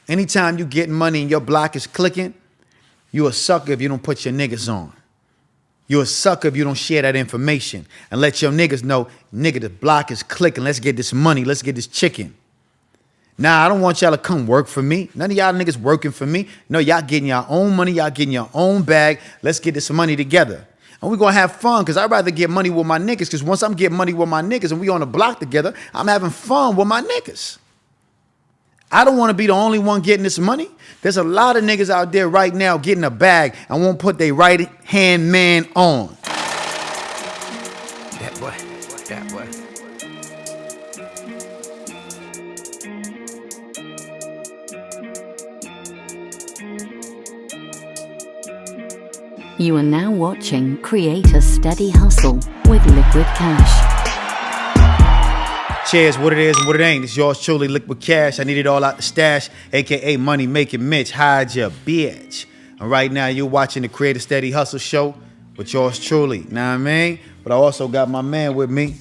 Anytime you getting money and your block is clicking, you a sucker if you don't put your niggas on. You a sucker if you don't share that information and let your niggas know, nigga, the block is clicking. Let's get this money. Let's get this chicken. Nah, I don't want y'all to come work for me. None of y'all niggas working for me. No, y'all getting your own money. Y'all getting your own bag. Let's get this money together. And we're going to have fun because I'd rather get money with my niggas because once I'm getting money with my niggas and we on the block together, I'm having fun with my niggas. I don't want to be the only one getting this money. There's a lot of niggas out there right now getting a bag and won't put their right hand man on. That boy. You are now watching Create a Steady Hustle with Likquidcash. Cheers, what it is and what it ain't. It's yours truly, Likquidcash. I need it all out the stash, a.k.a. Money Making Mitch. Hide your bitch. And right now, you're watching the Create a Steady Hustle show with yours truly. Know what I mean? But I also got my man with me,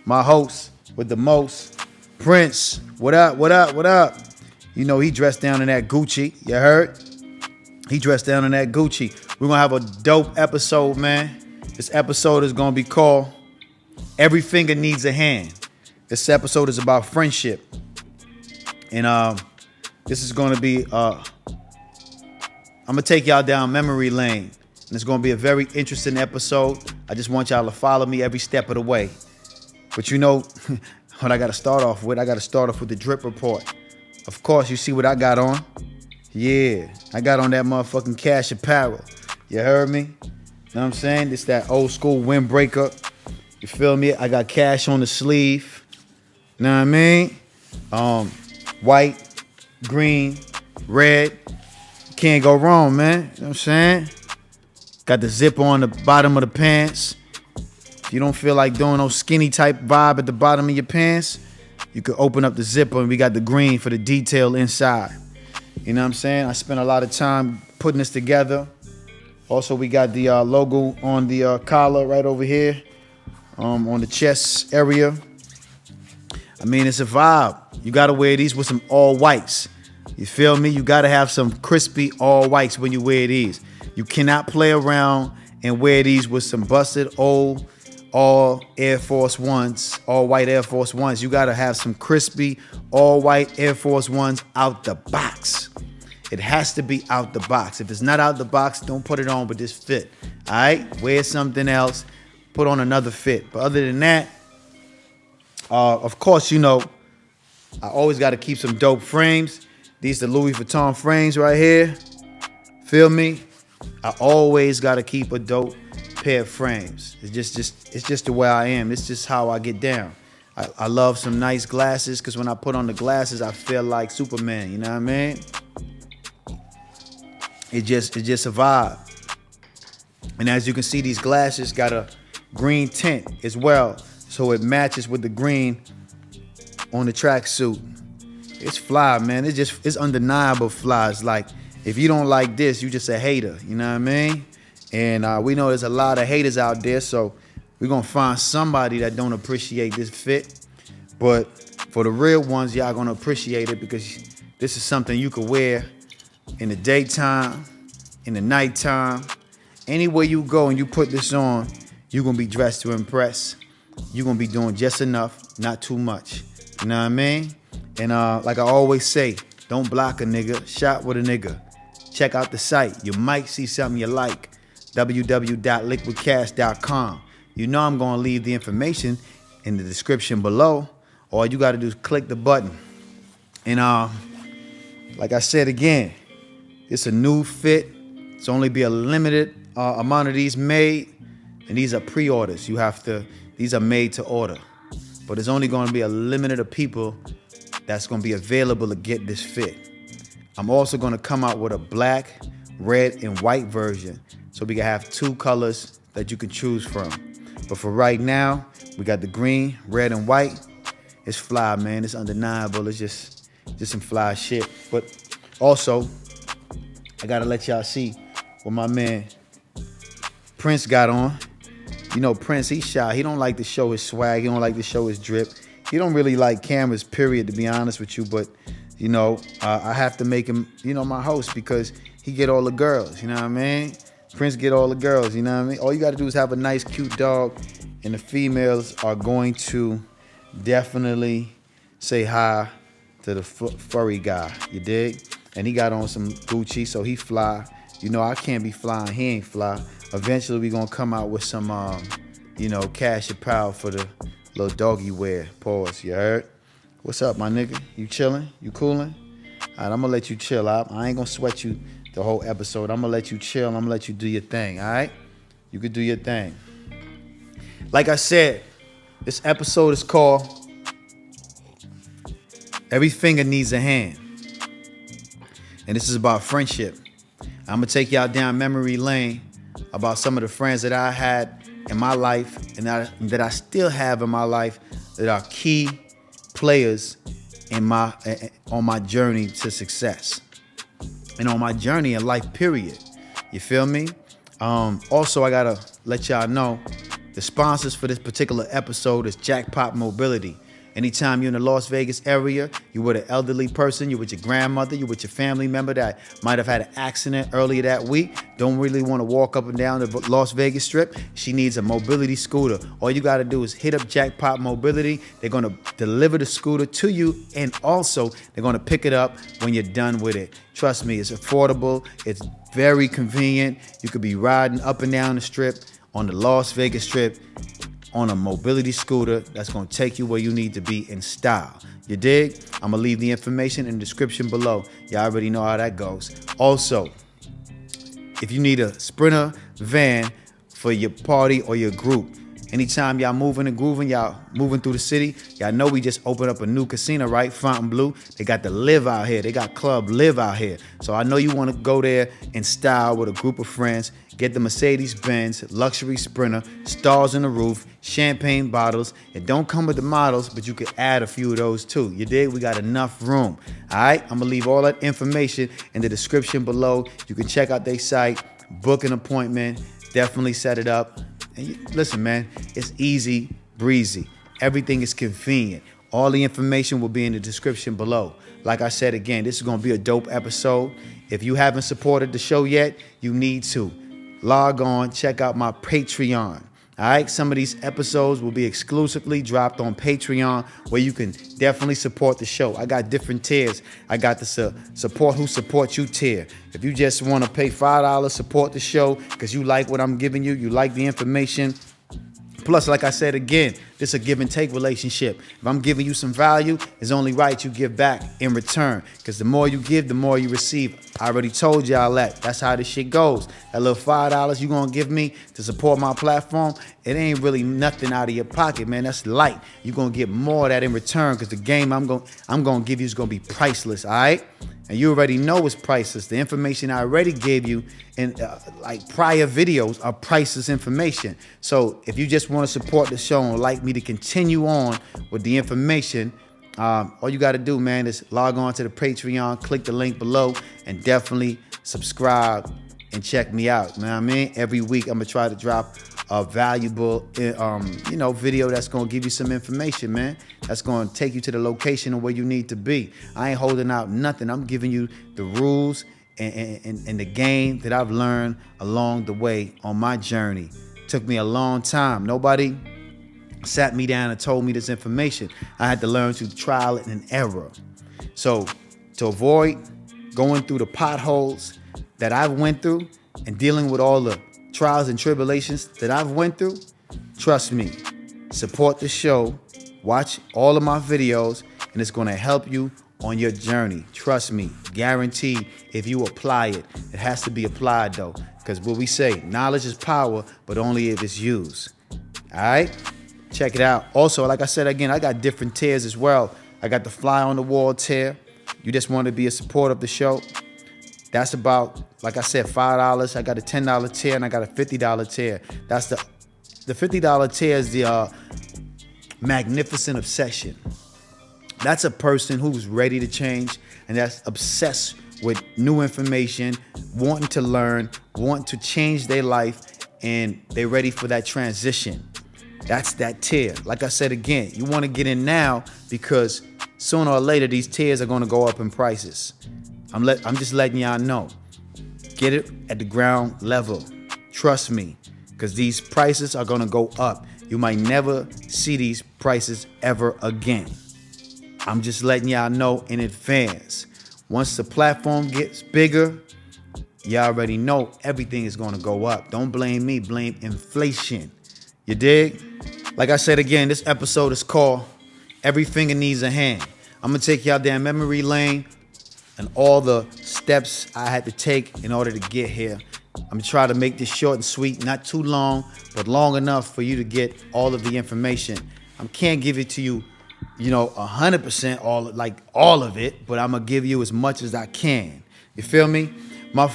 my host with the most, Prince. What up, what up, what up? You know, he dressed down in that Gucci. You heard? He dressed down in that Gucci. We're going to have a dope episode, man. This episode is going to be called Every Finger Needs a Hand. This episode is about friendship. And this is going to be, I'm going to take y'all down memory lane. And it's going to be a very interesting episode. I just want y'all to follow me every step of the way. But you know what I got to start off with? I got to start off with the drip report. Of course, you see what I got on. Yeah, I got on that motherfucking Cash apparel. You heard me? Know what I'm saying? It's that old school windbreaker. You feel me? I got Cash on the sleeve. Know what I mean? White, green, red. Can't go wrong, man. You know what I'm saying? Got the zipper on the bottom of the pants. If you don't feel like doing no skinny type vibe at the bottom of your pants, you could open up the zipper and we got the green for the detail inside. You know what I'm saying? I spent a lot of time putting this together. Also, we got the logo on the collar right over here, on the chest area. I mean, it's a vibe. You got to wear these with some all whites. You feel me? You got to have some crispy all whites when you wear these. You cannot play around and wear these with some busted old all Air Force Ones, all white Air Force Ones. You got to have some crispy all white Air Force Ones out the box. It has to be out the box. If it's not out the box, don't put it on with this fit. All right? Wear something else. Put on another fit. But other than that, of course, you know, I always got to keep some dope frames. These are the Louis Vuitton frames right here. Feel me? I always got to keep a dope pair of frames. It's just the way I am. It's just how I get down. I love some nice glasses because when I put on the glasses, I feel like Superman. You know what I mean? It's just a vibe. And as you can see, these glasses got a green tint as well, so it matches with the green on the tracksuit. It's fly, man. It's undeniable fly. It's like, if you don't like this, you just a hater. You know what I mean? And we know there's a lot of haters out there, so we're gonna find somebody that don't appreciate this fit. But for the real ones, y'all gonna appreciate it because this is something you could wear in the daytime, in the nighttime. Anywhere you go and you put this on, you're gonna be dressed to impress. You're gonna be doing just enough, not too much. You know what I mean? And like I always say, don't block a nigga, shop with a nigga. Check out the site. You might see something you like. www.liquidcash.com. You know I'm gonna leave the information in the description below. All you gotta do is click the button. And like I said again, it's a new fit. It's only be a limited amount of these made, and these are pre-orders. These are made to order, but it's only going to be a limited of people that's going to be available to get this fit. I'm also going to come out with a black, red, and white version, so we can have two colors that you can choose from. But for right now, we got the green, red, and white. It's fly, man. It's undeniable. It's just some fly shit. But also, I gotta let y'all see what my man Prince got on. You know, Prince, he's shy. He don't like to show his swag. He don't like to show his drip. He don't really like cameras, period, to be honest with you. But I have to make him, my host because he get all the girls, you know what I mean? Prince get all the girls, you know what I mean? All you got to do is have a nice, cute dog, and the females are going to definitely say hi to the furry guy, you dig? And he got on some Gucci, so he fly. I can't be flying, he ain't fly. Eventually, we going to come out with some, cash apparel for the little doggy wear. Pause, you heard? What's up, my nigga? You chilling? You cooling? All right, I'm going to let you chill out. I ain't going to sweat you the whole episode. I'm going to let you chill. I'm going to let you do your thing, all right? You can do your thing. Like I said, this episode is called Every Finger Needs a Hand. And this is about friendship. I'm going to take y'all down memory lane about some of the friends that I had in my life and that I still have in my life that are key players on my journey to success and on my journey in life, period. You feel me? Also, I gotta let y'all know the sponsors for this particular episode is Jackpot Mobility. Anytime you're in the Las Vegas area, you're with an elderly person, you're with your grandmother, you're with your family member that might have had an accident earlier that week, don't really want to walk up and down the Las Vegas Strip, she needs a mobility scooter. All you got to do is hit up Jackpot Mobility. They're going to deliver the scooter to you, and also they're going to pick it up when you're done with it. Trust me, it's affordable. It's very convenient. You could be riding up and down the Strip on the Las Vegas Strip on a mobility scooter that's going to take you where you need to be in style. You dig? I'm going to leave the information in the description below. Y'all already know how that goes. Also, if you need a Sprinter van for your party or your group, anytime y'all moving and grooving, y'all moving through the city, y'all know we just opened up a new casino, right? Fontainebleau. They got the Live out here. They got Club Live out here. So I know you want to go there in style with a group of friends. Get the Mercedes-Benz luxury Sprinter, stars in the roof, champagne bottles. It don't come with the models, but you could add a few of those too. You dig? We got enough room. All right? I'm going to leave all that information in the description below. You can check out their site, book an appointment, definitely set it up. And listen, man, it's easy breezy. Everything is convenient. All the information will be in the description below. Like I said again, this is going to be a dope episode. If you haven't supported the show yet, you need to. Log on, check out my Patreon. All right, some of these episodes will be exclusively dropped on Patreon, where you can definitely support the show. I got different tiers. I got the support who support you tier. If you just want to pay $5, support the show because you like what I'm giving you, you like the information. Plus, like I said again, this is a give and take relationship. If I'm giving you some value, it's only right you give back in return. Because the more you give, the more you receive. I already told y'all that. That's how this shit goes. That little $5 you gonna give me to support my platform, it ain't really nothing out of your pocket, man. That's light. You're gonna get more of that in return because the game I'm gonna give you is gonna be priceless, all right? And you already know it's priceless. The information I already gave you in like prior videos are priceless information. So if you just want to support the show and like me to continue on with the information, all you got to do, man, is log on to the Patreon, click the link below, and definitely subscribe and check me out. You know what I mean? Every week I'm going to try to drop a valuable, video that's going to give you some information, man. That's going to take you to the location of where you need to be. I ain't holding out nothing. I'm giving you the rules and the game that I've learned along the way on my journey. Took me a long time. Nobody sat me down and told me this information. I had to learn through trial and error. So to avoid going through the potholes that I've went through and dealing with all the trials and tribulations that I've went through, trust me, support the show, watch all of my videos, and it's going to help you on your journey. Trust me, guaranteed. If you apply it, it has to be applied though, because what we say, knowledge is power, but only if it's used. All right, check it out. Also, like I said again, I got different tiers as well. I got the fly on the wall tier. You just want to be a supporter of the show. That's about, like I said, $5. I got a $10 tier and I got a $50 tier. That's the $50 tier is the magnificent obsession. That's a person who's ready to change and that's obsessed with new information, wanting to learn, wanting to change their life, and they're ready for that transition. That's that tier. Like I said again, you want to get in now because sooner or later, these tiers are going to go up in prices. I'm just letting y'all know. Get it at the ground level. Trust me, because these prices are going to go up. You might never see these prices ever again. I'm just letting y'all know in advance. Once the platform gets bigger, y'all already know everything is going to go up. Don't blame me, blame inflation. You dig? Like I said again, this episode is called Every Finger Needs a Hand. I'm going to take y'all down memory lane and all the steps I had to take in order to get here. I'm going to try to make this short and sweet, not too long, but long enough for you to get all of the information. I can't give it to you, 100% all of it, but I'm going to give you as much as I can. You feel me? My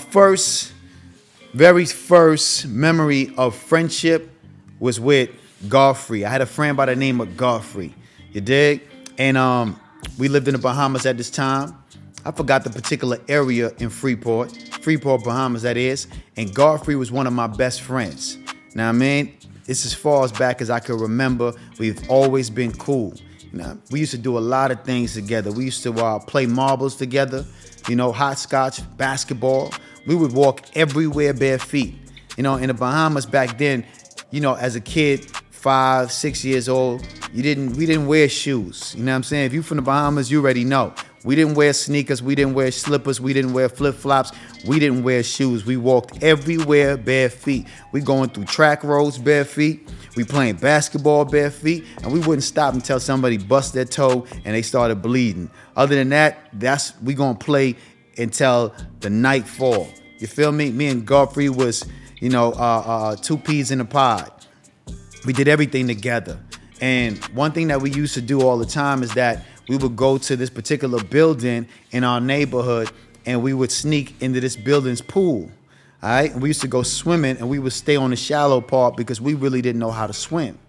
very first memory of friendship was with Godfrey. I had a friend by the name of Godfrey. You dig? And we lived in the Bahamas at this time. I forgot the particular area in Freeport, Bahamas, that is. And Godfrey was one of my best friends. Now, I mean, it's as far as back as I can remember. We've always been cool. We used to do a lot of things together. We used to play marbles together, hopscotch, basketball. We would walk everywhere bare feet. In the Bahamas back then, as a kid, 5, 6 years old, we didn't wear shoes. You know what I'm saying? If you from the Bahamas, you already know. We didn't wear sneakers, we didn't wear slippers, we didn't wear flip-flops, we didn't wear shoes. We walked everywhere bare feet. We going through track roads bare feet. We playing basketball bare feet, and we wouldn't stop until somebody bust their toe and they started bleeding. Other than that, we gonna play until the night fall. You feel me? Me and Godfrey was, two peas in a pod. We did everything together. And one thing that we used to do all the time is that we would go to this particular building in our neighborhood and we would sneak into this building's pool. All right. And we used to go swimming and we would stay on the shallow part because we really didn't know how to swim.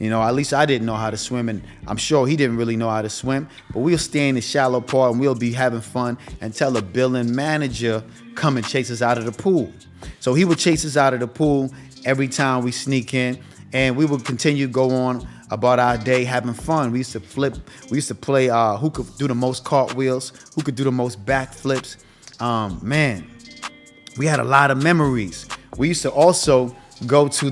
At least I didn't know how to swim, and I'm sure he didn't really know how to swim. But we'll stay in the shallow part and we'll be having fun until the building manager come and chase us out of the pool. So he would chase us out of the pool every time we sneak in, and we would continue to go on about our day having fun. We used to play who could do the most cartwheels, who could do the most backflips. Man, we had a lot of memories. We used to also go to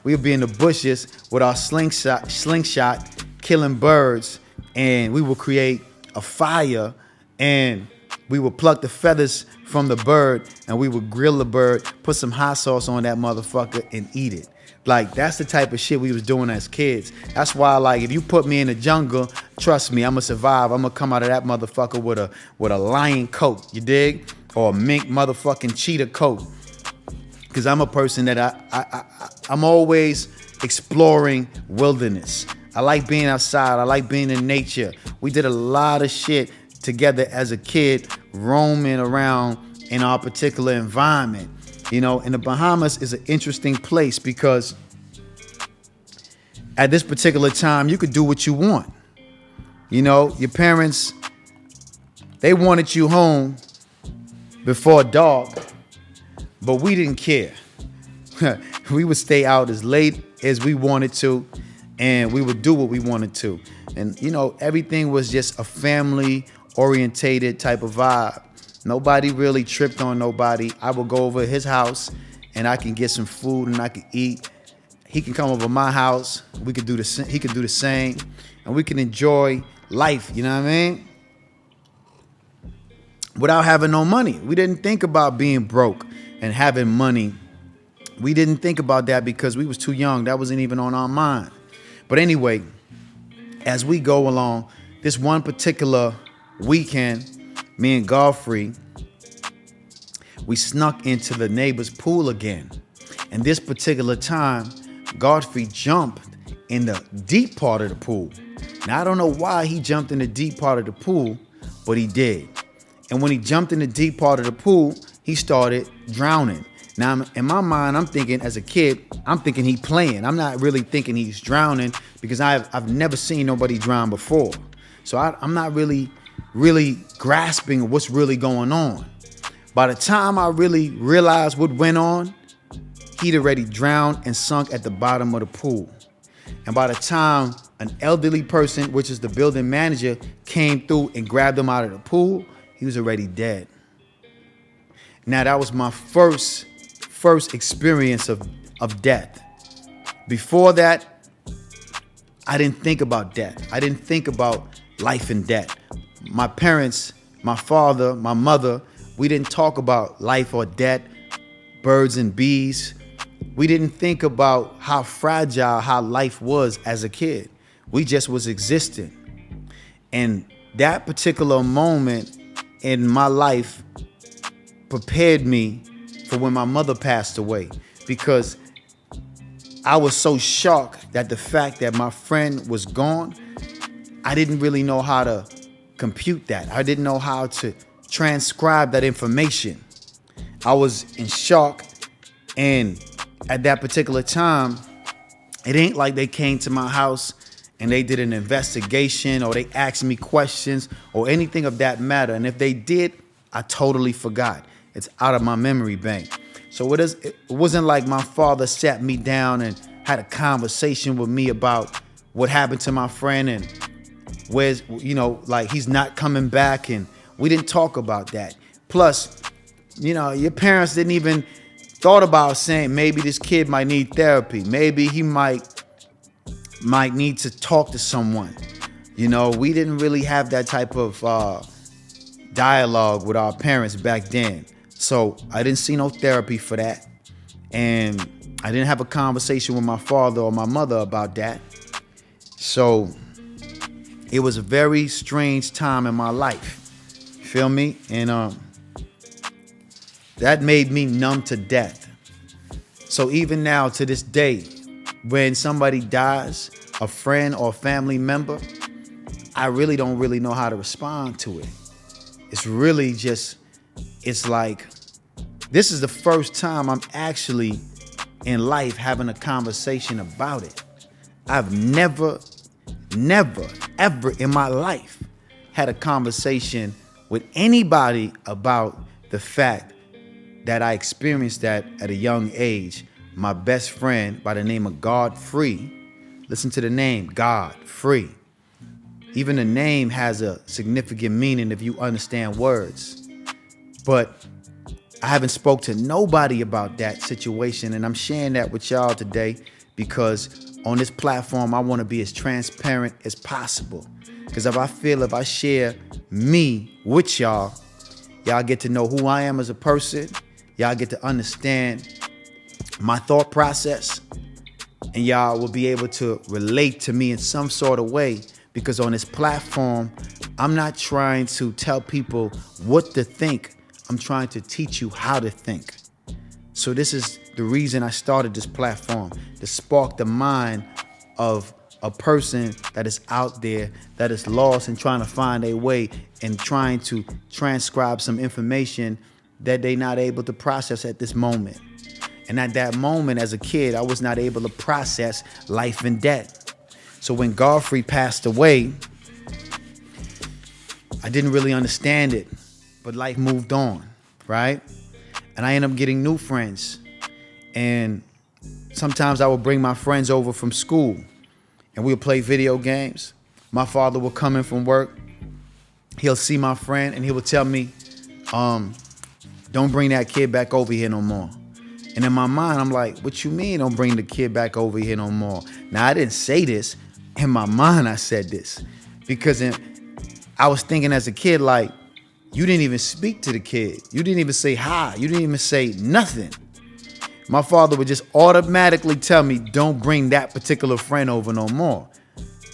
we would be in the bushes with our slingshot, killing birds, and we would create a fire, and we would pluck the feathers from the bird, and we would grill the bird, put some hot sauce on that motherfucker, and eat it. Like, that's the type of shit we was doing as kids. That's why, if you put me in the jungle, trust me, I'm gonna survive. I'm gonna come out of that motherfucker with a lion coat, you dig? Or a mink motherfucking cheetah coat. Because I'm a person that I'm always exploring wilderness. I like being outside. I like being in nature. We did a lot of shit together as a kid, roaming around in our particular environment. And the Bahamas is an interesting place because at this particular time, you could do what you want. Your parents, they wanted you home before dark, but we didn't care. We would stay out as late as we wanted to, and we would do what we wanted to. And, everything was just a family-orientated type of vibe. Nobody really tripped on nobody. I would go over his house and I can get some food and I can eat. He can come over my house. He could do the same, and we can enjoy life. You know what I mean? Without having no money. We didn't think about being broke and having money. We didn't think about that because we was too young. That wasn't even on our mind. But anyway, as we go along, this one particular weekend, me and Godfrey, we snuck into the neighbor's pool again. And this particular time, Godfrey jumped in the deep part of the pool. Now, I don't know why he jumped in the deep part of the pool, but he did. And when he jumped in the deep part of the pool, he started drowning. Now, in my mind, I'm thinking, as a kid, I'm thinking he playing. I'm not really thinking he's drowning because I've never seen nobody drown before. So I'm not really grasping what's really going on. By the time I really realized what went on, he'd already drowned and sunk at the bottom of the pool. And by the time an elderly person, which is the building manager, came through and grabbed him out of the pool, he was already dead. Now, that was my first experience of death. Before that, I didn't think about death. I didn't think about life and death. My parents, my father, my mother, we didn't talk about life or death, birds and bees. We didn't think about how fragile how life was as a kid. We just was existing. And that particular moment in my life prepared me for when my mother passed away, because I was so shocked that the fact that my friend was gone, I didn't really know how to compute that. I didn't know how to transcribe that information. I was in shock, and at that particular time, it ain't like they came to my house and they did an investigation or they asked me questions or anything of that matter. And if they did, I totally forgot. It's out of my memory bank. So it wasn't like my father sat me down and had a conversation with me about what happened to my friend and where's, like he's not coming back. And we didn't talk about that. Plus, your parents didn't even thought about saying maybe this kid might need therapy. Maybe he might need to talk to someone. We didn't really have that type of dialogue with our parents back then. So I didn't see no therapy for that. And I didn't have a conversation with my father or my mother about that. So it was a very strange time in my life. You feel me? And that made me numb to death. So even now to this day, when somebody dies, a friend or family member, I really don't know how to respond to it. It's really just, it's like, this is the first time I'm actually in life having a conversation about it. I've never, ever in my life had a conversation with anybody about the fact that I experienced that at a young age. My best friend by the name of Godfrey, listen to the name, Godfrey. Even the name has a significant meaning if you understand words. But I haven't spoke to nobody about that situation, and I'm sharing that with y'all today because on this platform, I want to be as transparent as possible. Because if I share me with y'all, y'all get to know who I am as a person. Y'all get to understand my thought process, and y'all will be able to relate to me in some sort of way, because on this platform, I'm not trying to tell people what to think. I'm trying to teach you how to think. So this is the reason I started this platform, to spark the mind of a person that is out there, that is lost and trying to find a way and trying to transcribe some information that they're not able to process at this moment. And at that moment as a kid, I was not able to process life and death. So when Godfrey passed away, I didn't really understand it, but life moved on, right? And I ended up getting new friends. And sometimes I would bring my friends over from school and we would play video games. My father would come in from work. He'll see my friend and he would tell me, don't bring that kid back over here no more. And in my mind, I'm like, what you mean don't bring the kid back over here no more? Now, I didn't say this. In my mind, I said this because I was thinking as a kid, like, you didn't even speak to the kid. You didn't even say hi. You didn't even say nothing. My father would just automatically tell me, don't bring that particular friend over no more.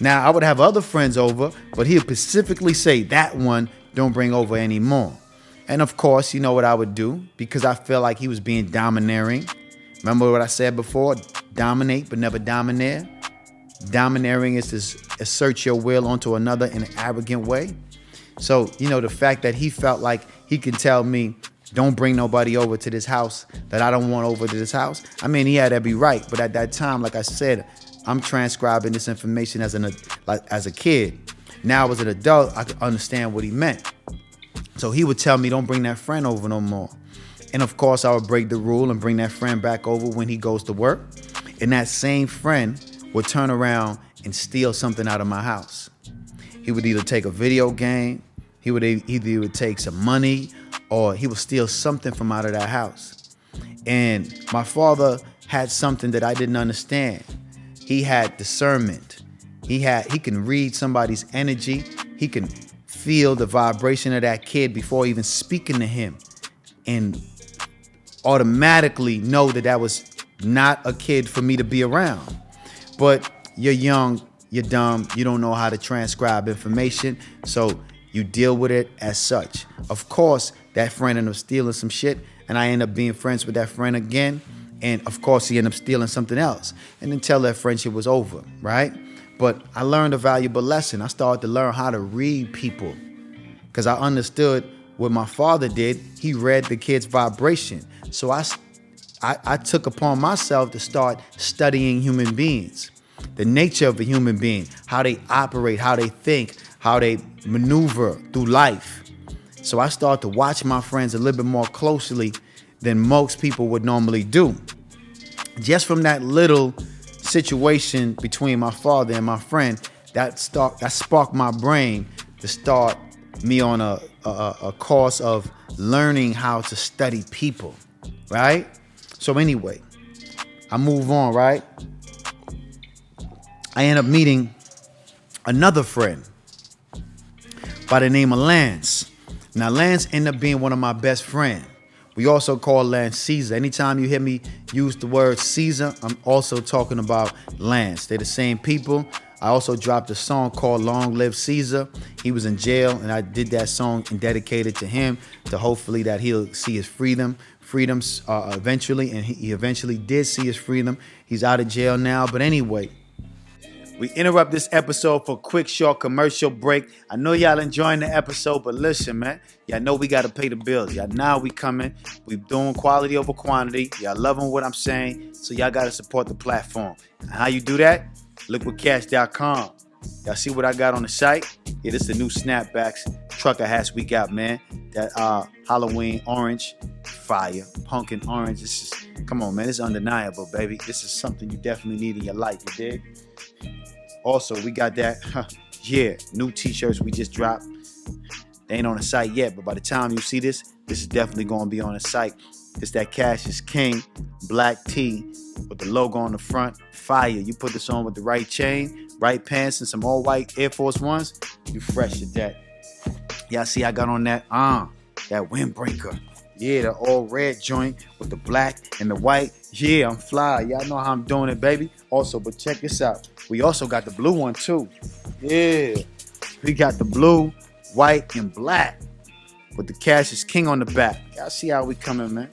Now, I would have other friends over, but he would specifically say that one, don't bring over anymore. And of course, you know what I would do, because I felt like he was being domineering. Remember what I said before? Dominate, but never domineer. Domineering is to assert your will onto another in an arrogant way. So, the fact that he felt like he could tell me, don't bring nobody over to this house that I don't want over to this house. I mean, he had every right. But at that time, like I said, I'm transcribing this information as a kid. Now, as an adult, I could understand what he meant. So he would tell me, don't bring that friend over no more. And of course, I would break the rule and bring that friend back over when he goes to work. And that same friend would turn around and steal something out of my house. He would either take a video game, he would take some money, or he would steal something from out of that house. And my father had something that I didn't understand. He had discernment. He can read somebody's energy. He can feel the vibration of that kid before even speaking to him, and automatically know that was not a kid for me to be around. But you're young, you're dumb, you don't know how to transcribe information, so you deal with it as such. Of course, that friend ended up stealing some shit, and I end up being friends with that friend again, and of course he ended up stealing something else, and until that friendship was over, right? But I learned a valuable lesson. I started to learn how to read people, because I understood what my father did. He read the kid's vibration. So I took upon myself to start studying human beings, the nature of a human being, how they operate, how they think, how they maneuver through life. So I started to watch my friends a little bit more closely than most people would normally do. Just from that little situation between my father and my friend, that sparked my brain to start me on a course of learning how to study people, right? So anyway, I move on, right? I end up meeting another friend by the name of Lance. Now, Lance ended up being one of my best friends. We also call Lance Caesar. Anytime you hear me use the word Caesar, I'm also talking about Lance. They're the same people. I also dropped a song called Long Live Caesar. He was in jail, and I did that song and dedicated to him, to hopefully that he'll see his freedoms eventually, and he eventually did see his freedom. He's out of jail now, but anyway, we interrupt this episode for a quick, short commercial break. I know y'all enjoying the episode, but listen, man, y'all know we got to pay the bills. Y'all now we coming. We doing quality over quantity. Y'all loving what I'm saying, so y'all got to support the platform. And how you do that? Liquidcash.com. Y'all see what I got on the site? Yeah, this is the new snapbacks, trucker hats we got, man. That Halloween orange, fire, pumpkin orange. This is, come on, man, this is undeniable, baby. This is something you definitely need in your life, you dig? Also, we got that, new t-shirts we just dropped. They ain't on the site yet, but by the time you see this is definitely going to be on the site. It's that Cash is King black tee with the logo on the front. Fire. You put this on with the right chain, right pants, and some all white Air Force Ones. You fresh at that. Y'all see I got on that windbreaker. Yeah, the all red joint with the black and the white. Yeah, I'm fly. Y'all know how I'm doing it, baby. Also, but check this out. We also got the blue one too. Yeah. We got the blue, white, and black with the Cash is King on the back. Y'all see how we coming, man.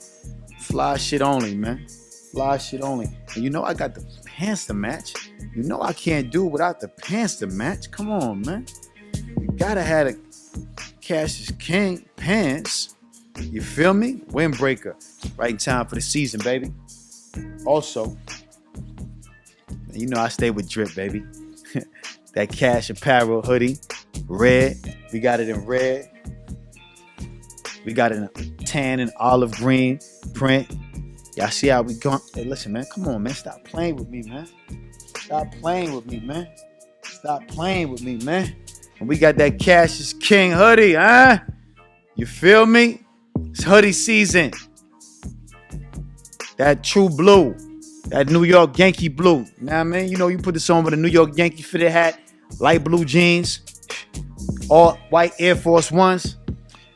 Fly shit only, man. Fly shit only. And you know I got the pants to match. You know I can't do without the pants to match. Come on, man. You gotta have the Cash is King pants. You feel me? Windbreaker. Right in time for the season, baby. Also, you know I stay with drip, baby. That Cash Apparel hoodie, red. We got it in red. We got it in a tan and olive green print. Y'all see how we going? Hey, listen, man. Come on, man. Stop playing with me, man. Stop playing with me, man. Stop playing with me, man. And we got that Cash is King hoodie, huh? You feel me? It's hoodie season. That true blue. That New York Yankee blue. You know what I mean? You know, you put this on with a New York Yankee fitted hat, light blue jeans, all white Air Force Ones.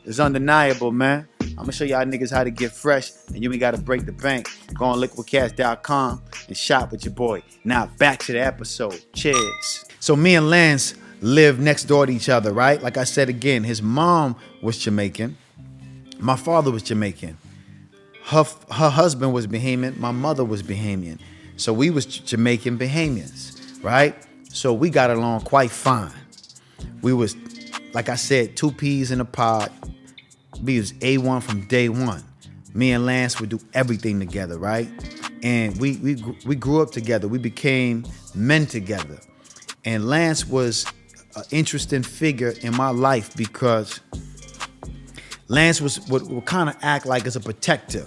It's undeniable, man. I'm gonna show y'all niggas how to get fresh, and you ain't gotta break the bank. Go on liquidcash.com and shop with your boy. Now back to the episode. Cheers. So me and Lance lived next door to each other, right? Like I said again, his mom was Jamaican. My father was Jamaican. Her husband was Bahamian. My mother was Bahamian. So we was Jamaican Bahamians, right? So we got along quite fine. We was, like I said, two peas in a pod. We was A1 from day one. Me and Lance would do everything together, right? And we grew up together. We became men together. And Lance was an interesting figure in my life because Lance would kind of act like as a protector.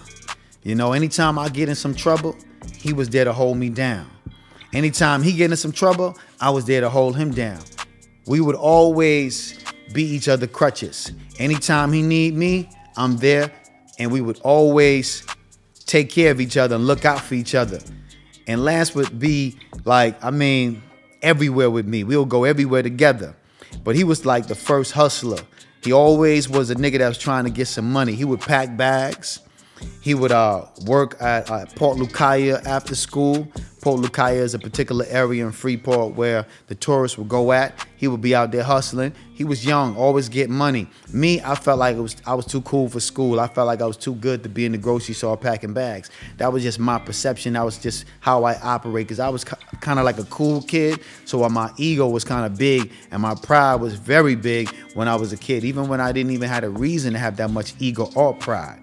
You know, anytime I get in some trouble, he was there to hold me down. Anytime he get in some trouble, I was there to hold him down. We would always be each other crutches. Anytime he need me, I'm there, and we would always take care of each other and look out for each other. And Lance would be like, everywhere with me. We would go everywhere together. But he was like the first hustler. He always was a nigga that was trying to get some money. He would pack bags. He would work at Port Lucaya after school. Port Lucaya is a particular area in Freeport where the tourists would go at. He would be out there hustling. He was young, always getting money. Me, I felt like I was too cool for school. I felt like I was too good to be in the grocery store packing bags. That was just my perception. That was just how I operate, because I was kind of like a cool kid. So my ego was kind of big and my pride was very big when I was a kid, even when I didn't even have a reason to have that much ego or pride.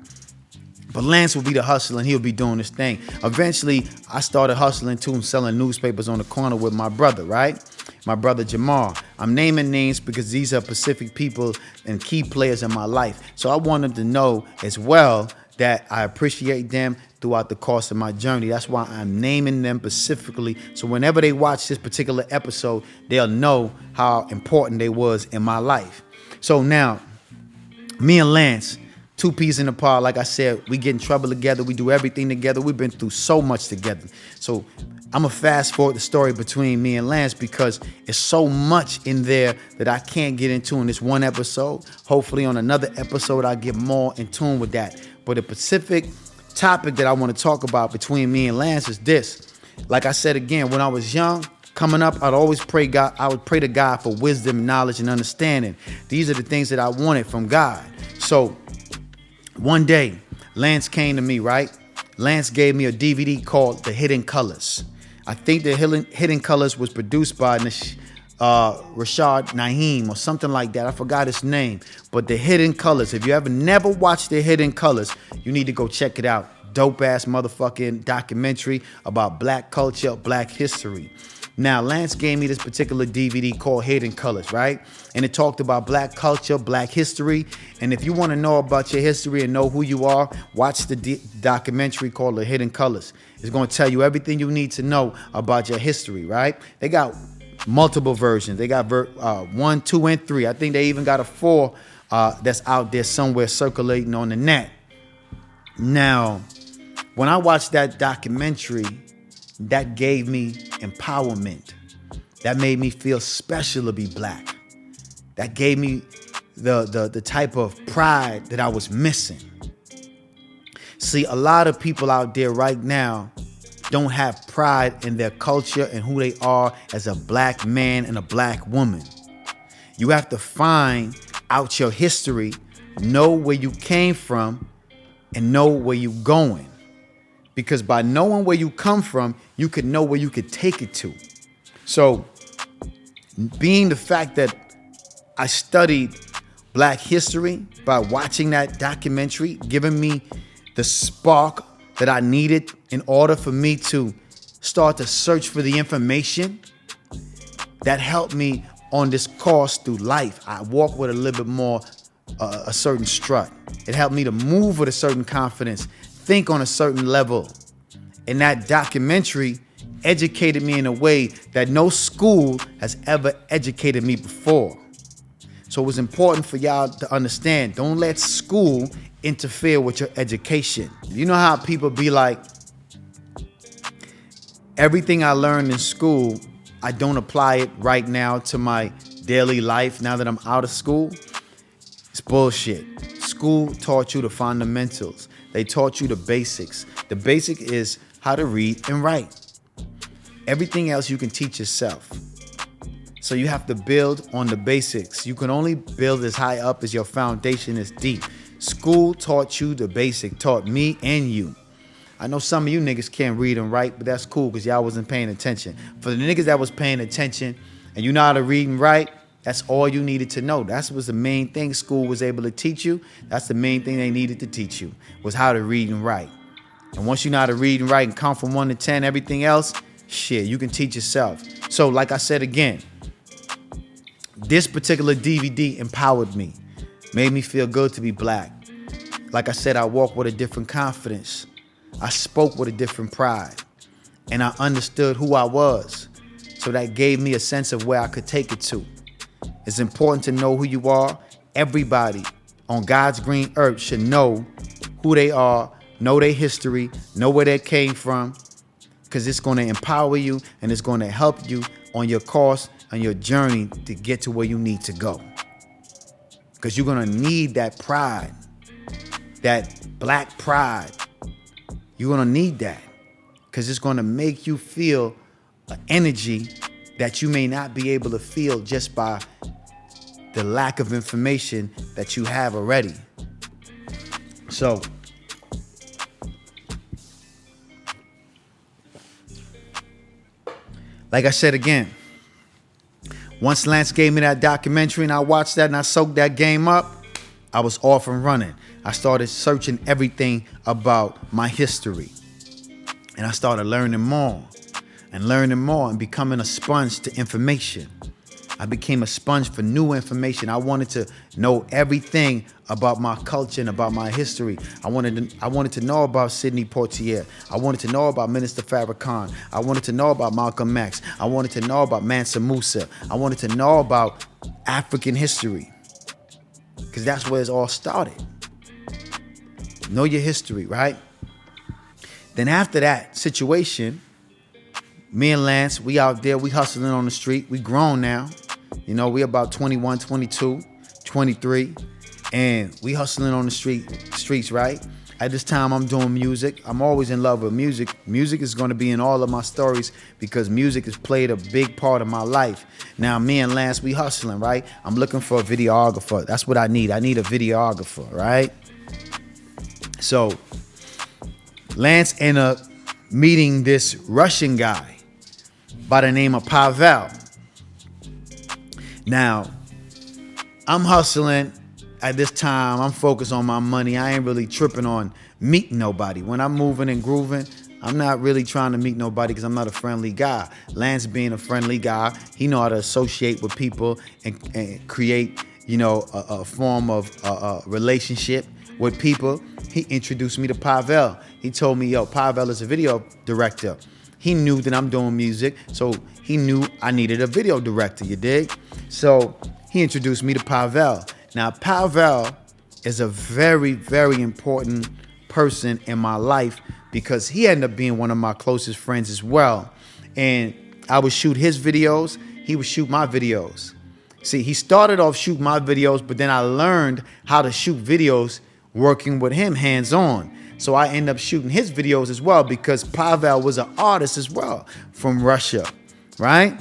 But Lance would be the hustler and he would be doing this thing. Eventually, I started hustling too and selling newspapers on the corner with my brother, right? My brother Jamal. I'm naming names because these are specific people and key players in my life. So I want them to know as well that I appreciate them throughout the course of my journey. That's why I'm naming them specifically. So whenever they watch this particular episode, they'll know how important they was in my life. So now, me and Lance, two peas in the pod, like I said, we get in trouble together. We do everything together. We've been through so much together. So I'm going to fast forward the story between me and Lance because it's so much in there that I can't get into in this one episode. Hopefully on another episode, I'll get more in tune with that. But the specific topic that I want to talk about between me and Lance is this. Like I said again, when I was young, coming up, I'd always pray God. I would pray to God for wisdom, knowledge, and understanding. These are the things that I wanted from God. So one day, Lance came to me, right? Lance gave me a DVD called The Hidden Colors. I think The Hidden Colors was produced by Rashad Naheem or something like that. I forgot his name. But The Hidden Colors, if you ever never watched The Hidden Colors, you need to go check it out. Dope ass motherfucking documentary about black culture, black history. Now, Lance gave me this particular DVD called Hidden Colors, right? And it talked about black culture, black history. And if you want to know about your history and know who you are, watch the documentary called The Hidden Colors. It's going to tell you everything you need to know about your history, right? They got multiple versions. They got 1, 2, and 3. I think they even got a 4 that's out there somewhere circulating on the net. Now, when I watched that documentary, that gave me empowerment. That made me feel special to be black. That gave me the type of pride that I was missing. See, a lot of people out there right now don't have pride in their culture and who they are as a black man and a black woman. You have to find out your history, know where you came from, and know where you're going. Because by knowing where you come from, you could know where you could take it to. So, being the fact that I studied black history by watching that documentary, giving me the spark that I needed in order for me to start to search for the information, that helped me on this course through life. I walk with a little bit more, a certain strut. It helped me to move with a certain confidence, think on a certain level. And that documentary educated me in a way that no school has ever educated me before. So it was important for y'all to understand, don't let school interfere with your education. You know how people be like, everything I learned in school, I don't apply it right now to my daily life now that I'm out of school? It's bullshit. School taught you the fundamentals. They taught you the basics. The basic is how to read and write. Everything else you can teach yourself. So you have to build on the basics. You can only build as high up as your foundation is deep. School taught you the basic, taught me and you. I know some of you niggas can't read and write, but that's cool because y'all wasn't paying attention. For the niggas that was paying attention and you know how to read and write, that's all you needed to know. That was the main thing school was able to teach you. That's the main thing they needed to teach you, was how to read and write. And once you know how to read and write and count from 1 to 10, everything else, shit, you can teach yourself. So like I said again, this particular DVD empowered me, made me feel good to be black. Like I said, I walk with a different confidence. I spoke with a different pride. and I understood who I was. So that gave me a sense of where I could take it to. It's important to know who you are. Everybody on God's green earth should know who they are, know their history, know where they came from, because it's going to empower you and it's going to help you on your course, on your journey to get to where you need to go. Because you're going to need that pride, that black pride. You're going to need that because it's going to make you feel an energy that you may not be able to feel just by the lack of information that you have already. So, like I said again, once Lance gave me that documentary and I watched that and I soaked that game up, I was off and running. I started searching everything about my history. And I started learning more and becoming a sponge to information. I became a sponge for new information. I wanted to know everything about my culture and about my history. I wanted to know about Sidney Poitier. I wanted to know about Minister Farrakhan. I wanted to know about Malcolm X. I wanted to know about Mansa Musa. I wanted to know about African history, because that's where it all started. Know your history, right? Then after that situation, me and Lance, we out there, we hustling on the street. We grown now. You know, we about 21, 22, 23. And we hustling on the streets, right? At this time, I'm doing music. I'm always in love with music. Music is going to be in all of my stories because music has played a big part of my life. Now, me and Lance, we hustling, right? I'm looking for a videographer. That's what I need. I need a videographer, right? So, Lance ended up meeting this Russian guy by the name of Pavel. Now, I'm hustling at this time. I'm focused on my money. I ain't really tripping on meeting nobody. When I'm moving and grooving, I'm not really trying to meet nobody because I'm not a friendly guy. Lance being a friendly guy, he know how to associate with people and create, you know, a form of relationship with people. He introduced me to Pavel. He told me, yo, Pavel is a video director. He knew that I'm doing music, so he knew I needed a video director, you dig? So he introduced me to Pavel. Now, Pavel is a very, very important person in my life because he ended up being one of my closest friends as well. And I would shoot his videos, he would shoot my videos. See, he started off shooting my videos, but then I learned how to shoot videos working with him hands-on. So I ended up shooting his videos as well because Pavel was an artist as well from Russia, right?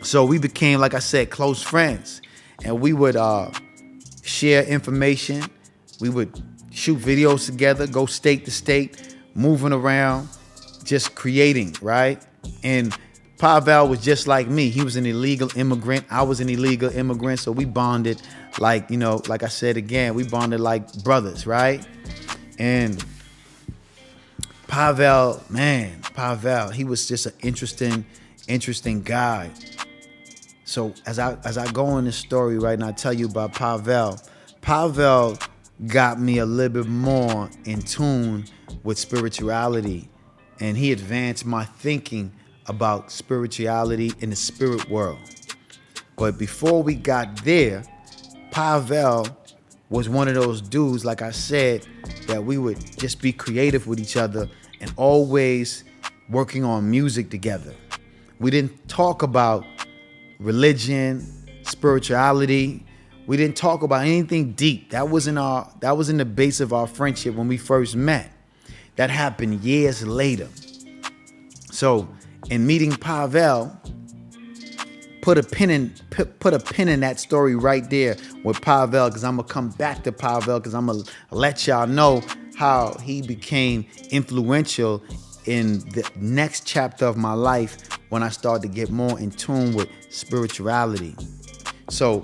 So we became, like I said, close friends. And we would share information. We would shoot videos together, go state to state, moving around, just creating, right? And Pavel was just like me. He was an illegal immigrant. I was an illegal immigrant. So we bonded like, you know, like I said again, we bonded like brothers, right? And Pavel, he was just an interesting guy. So as I go in this story, right, and I tell you about Pavel got me a little bit more in tune with spirituality, and he advanced my thinking about spirituality in the spirit world. But before we got there, Pavel was one of those dudes, like I said, that we would just be creative with each other and always working on music together. We didn't talk about religion, spirituality. We didn't talk about anything deep. That was in the base of our friendship when we first met. That happened years later. So in meeting Pavel, put a pin in that story right there with Pavel, because I'm gonna come back to Pavel, because I'm gonna let y'all know how he became influential in the next chapter of my life when I started to get more in tune with spirituality. So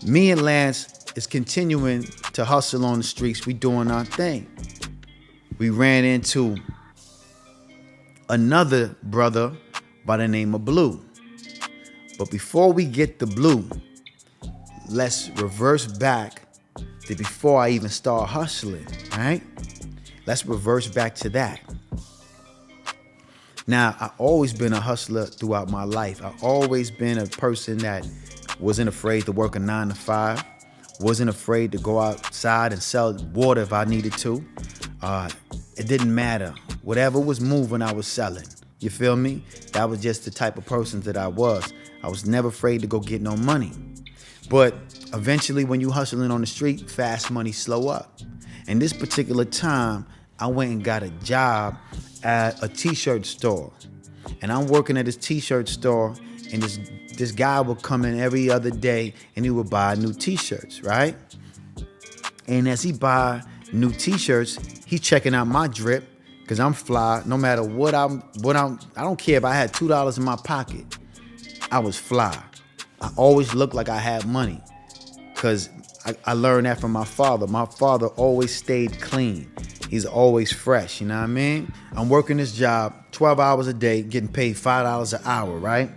me and Lance is continuing to hustle on the streets. We doing our thing. We ran into another brother by the name of Blue. But before we get to Blue, let's reverse back to before I even start hustling, right? Let's reverse back to that. Now, I always been a hustler throughout my life. I always been a person that wasn't afraid to work a 9 to 5, wasn't afraid to go outside and sell water if I needed to. It didn't matter. Whatever was moving, I was selling. You feel me? That was just the type of person that I was. I was never afraid to go get no money. But eventually, when you hustling on the street, fast money slow up. And this particular time, I went and got a job at a t-shirt store. And I'm working at this t-shirt store, and this guy would come in every other day and he would buy new t-shirts, right? And as he buy new t-shirts, he's checking out my drip, because I'm fly. No matter what I don't care if I had $2 in my pocket. I was fly. I always looked like I had money, because I learned that from my father. My father always stayed clean. He's always fresh, you know what I mean? I'm working this job 12 hours a day, getting paid $5 an hour, right?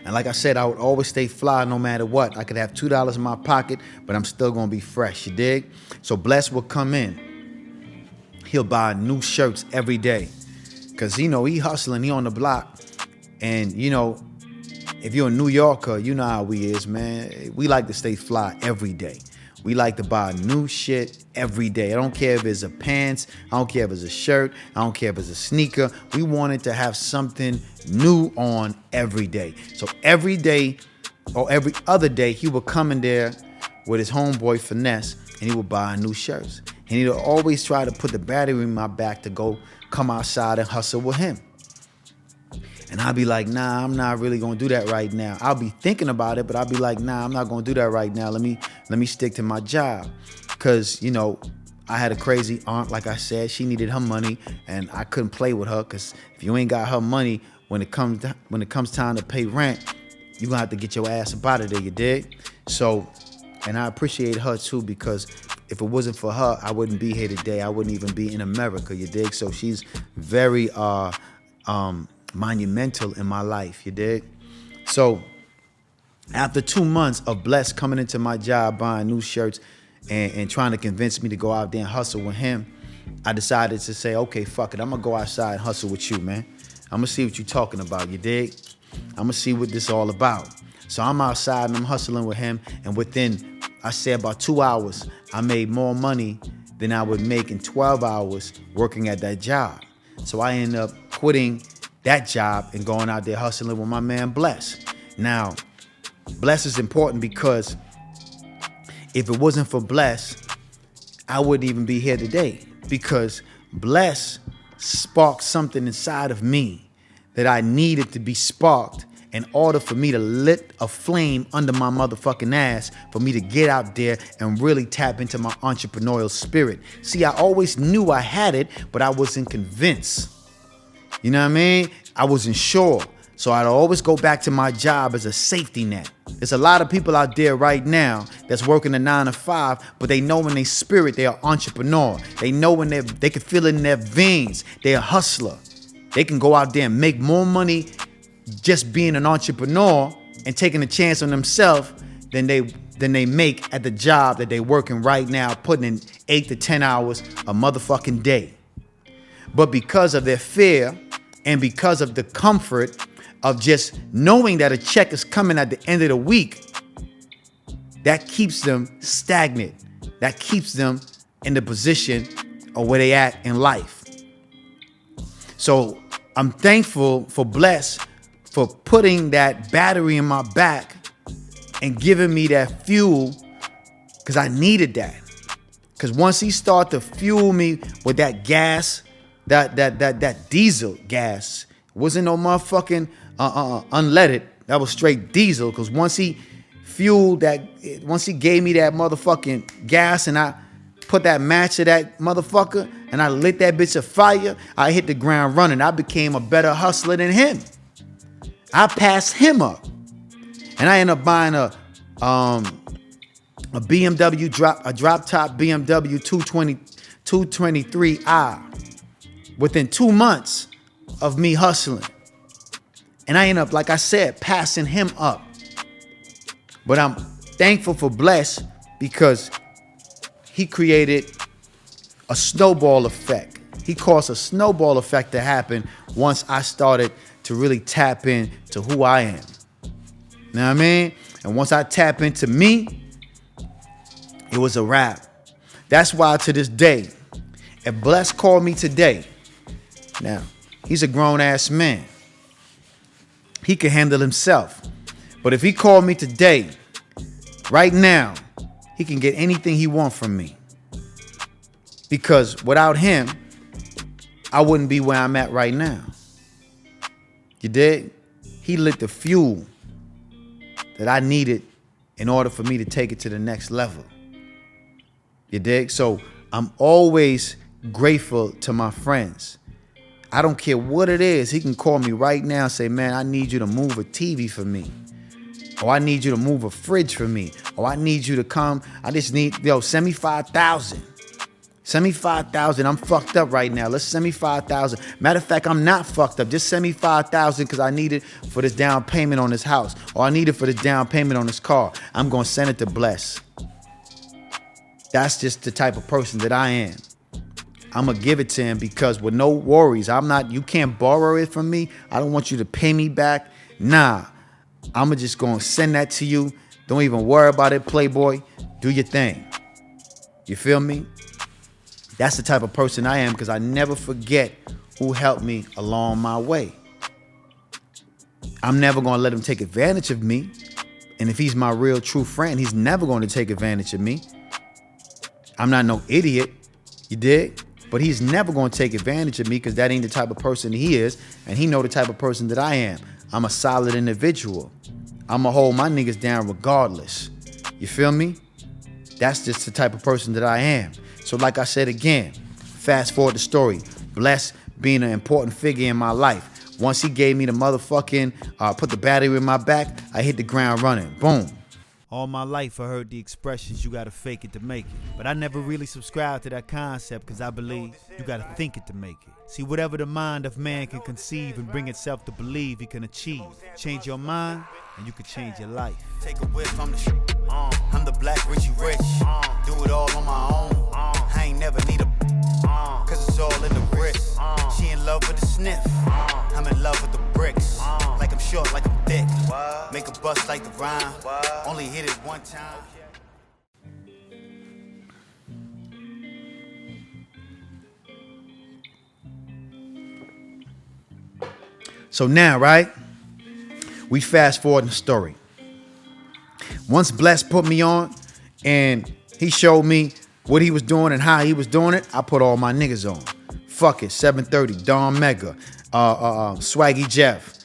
And like I said, I would always stay fly no matter what. I could have $2 in my pocket, but I'm still gonna be fresh, you dig? So Bless will come in. He'll buy new shirts every day, because, you know, he hustling, he on the block. And, you know, if you're a New Yorker, you know how we is, man. We like to stay fly every day. We like to buy new shit every day. I don't care if it's a pants. I don't care if it's a shirt. I don't care if it's a sneaker. We wanted to have something new on every day. So every day or every other day, he would come in there with his homeboy Finesse, and he would buy new shirts. And he would always try to put the battery in my back to go come outside and hustle with him. And I'll be like, nah, I'm not really gonna do that right now. I'll be thinking about it, but I'll be like, nah, I'm not gonna do that right now. Let me stick to my job. Cause, you know, I had a crazy aunt, like I said. She needed her money, and I couldn't play with her, because if you ain't got her money, when it comes time to pay rent, you're gonna have to get your ass up out of there, you dig? So, and I appreciate her too, because if it wasn't for her, I wouldn't be here today. I wouldn't even be in America, you dig? So she's very monumental in my life, you dig? So after 2 months of Bless coming into my job, buying new shirts and trying to convince me to go out there and hustle with him, I decided to say, okay, fuck it. I'm gonna go outside and hustle with you, man. I'm gonna see what you're talking about, you dig? I'm gonna see what this all about. So I'm outside and I'm hustling with him, and within, I say, about 2 hours, I made more money than I would make in 12 hours working at that job. So I ended up quitting that job and going out there hustling with my man Bless. Now, Bless is important, because if it wasn't for Bless, I wouldn't even be here today, because Bless sparked something inside of me that I needed to be sparked in order for me to lit a flame under my motherfucking ass, for me to get out there and really tap into my entrepreneurial spirit. See, I always knew I had it, but I wasn't convinced. You know what I mean? I wasn't sure. So I'd always go back to my job as a safety net. There's a lot of people out there right now that's working a 9 to 5, but they know in their spirit they're an entrepreneur. They know when they can feel it in their veins. They're a hustler. They can go out there and make more money just being an entrepreneur and taking a chance on themselves than they make at the job that they're working right now, putting in 8 to 10 hours a motherfucking day. But because of their fear and because of the comfort of just knowing that a check is coming at the end of the week, that keeps them stagnant. That keeps them in the position of where they at in life. So I'm thankful for Bless for putting that battery in my back and giving me that fuel, because I needed that. Because once he started to fuel me with that gas, that diesel gas, wasn't no motherfucking unleaded. That was straight diesel. Because once he gave me that motherfucking gas and I put that match to that motherfucker and I lit that bitch afire, I hit the ground running. I became a better hustler than him. I passed him up, and I ended up buying a BMW drop top BMW 223i within 2 months of me hustling. And I ended up, like I said, passing him up. But I'm thankful for Bless, because he created a snowball effect. He caused a snowball effect to happen once I started to really tap into who I am. You know what I mean? And once I tap into me, it was a wrap. That's why to this day, if Bless called me today, now, he's a grown-ass man. He can handle himself. But if he called me today, right now, he can get anything he wants from me. Because without him, I wouldn't be where I'm at right now. You dig? He lit the fuel that I needed in order for me to take it to the next level. You dig? So I'm always grateful to my friends. I don't care what it is. He can call me right now and say, man, I need you to move a TV for me. Or I need you to move a fridge for me. Or I need you to come. I just need, send me 5,000. Send me 5,000. I'm fucked up right now. Let's send me 5,000. Matter of fact, I'm not fucked up. Just send me 5,000 because I need it for this down payment on this house. Or I need it for this down payment on this car. I'm going to send it to Bless. That's just the type of person that I am. I'm going to give it to him because with no worries, you can't borrow it from me. I don't want you to pay me back. Nah, I'm just going to send that to you. Don't even worry about it, Playboy. Do your thing. You feel me? That's the type of person I am because I never forget who helped me along my way. I'm never going to let him take advantage of me. And if he's my real true friend, he's never going to take advantage of me. I'm not no idiot. You dig? But he's never going to take advantage of me because that ain't the type of person he is. And he know the type of person that I am. I'm a solid individual. I'm going to hold my niggas down regardless. You feel me? That's just the type of person that I am. So like I said again, fast forward the story. Bless being an important figure in my life. Once he gave me the motherfucking, put the battery in my back, I hit the ground running. Boom. All my life I heard the expressions, you gotta fake it to make it. But I never really subscribed to that concept because I believe you gotta think it to make it. See, whatever the mind of man can conceive and bring itself to believe he can achieve. Change your mind and you can change your life. Take a whiff, I'm the black Richie Rich. Do it all on my own. I ain't never need a cause it's all in the wrist. She in love with the sniff. I'm in love with the bricks. Like I'm short, like I'm thick. Make a bust like the rhyme. Only hit it one time. So now, right? We fast forward the story. Once Bless put me on and he showed me what he was doing and how he was doing it, I put all my niggas on. Fuck it, 730, Don Mega, Swaggy Jeff,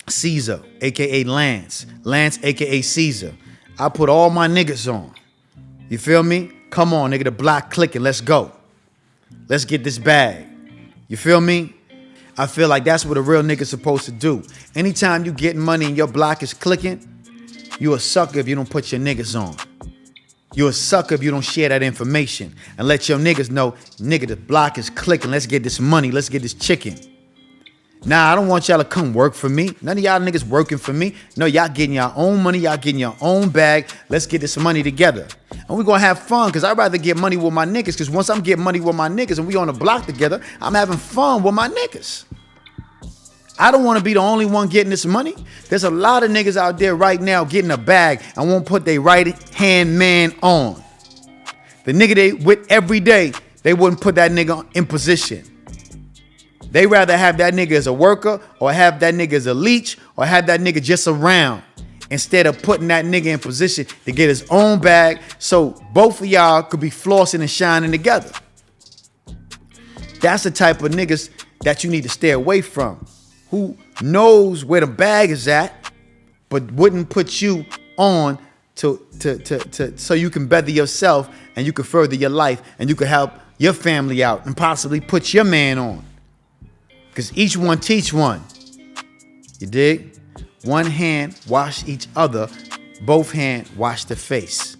Caesar, aka Lance, aka Caesar. I put all my niggas on. You feel me? Come on, nigga, the block clicking, let's go. Let's get this bag. You feel me? I feel like that's what a real nigga's supposed to do. Anytime you getting money and your block is clicking, you a sucker if you don't put your niggas on. You a sucker if you don't share that information and let your niggas know, nigga, the block is clicking. Let's get this money. Let's get this chicken. Nah, I don't want y'all to come work for me. None of y'all niggas working for me. No, y'all getting your own money. Y'all getting your own bag. Let's get this money together. And we're going to have fun because I'd rather get money with my niggas because once I'm getting money with my niggas and we on the block together, I'm having fun with my niggas. I don't want to be the only one getting this money. There's a lot of niggas out there right now getting a bag and won't put their right hand man on. The nigga they with every day, they wouldn't put that nigga in position. They rather have that nigga as a worker or have that nigga as a leech or have that nigga just around instead of putting that nigga in position to get his own bag so both of y'all could be flossing and shining together. That's the type of niggas that you need to stay away from. Who knows where the bag is at, but wouldn't put you on to so you can better yourself and you can further your life and you can help your family out and possibly put your man on. Because each one teach one. You dig? One hand wash each other, both hand wash the face.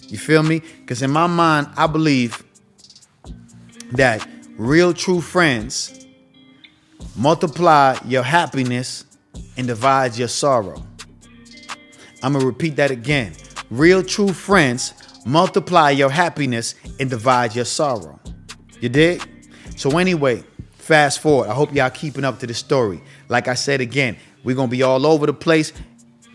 You feel me? Because in my mind, I believe that real true friends multiply your happiness and divide your sorrow. I'm going to repeat that again. Real true friends multiply your happiness and divide your sorrow. You dig? So anyway, fast forward. I hope y'all keeping up to the story. Like I said again, we're going to be all over the place.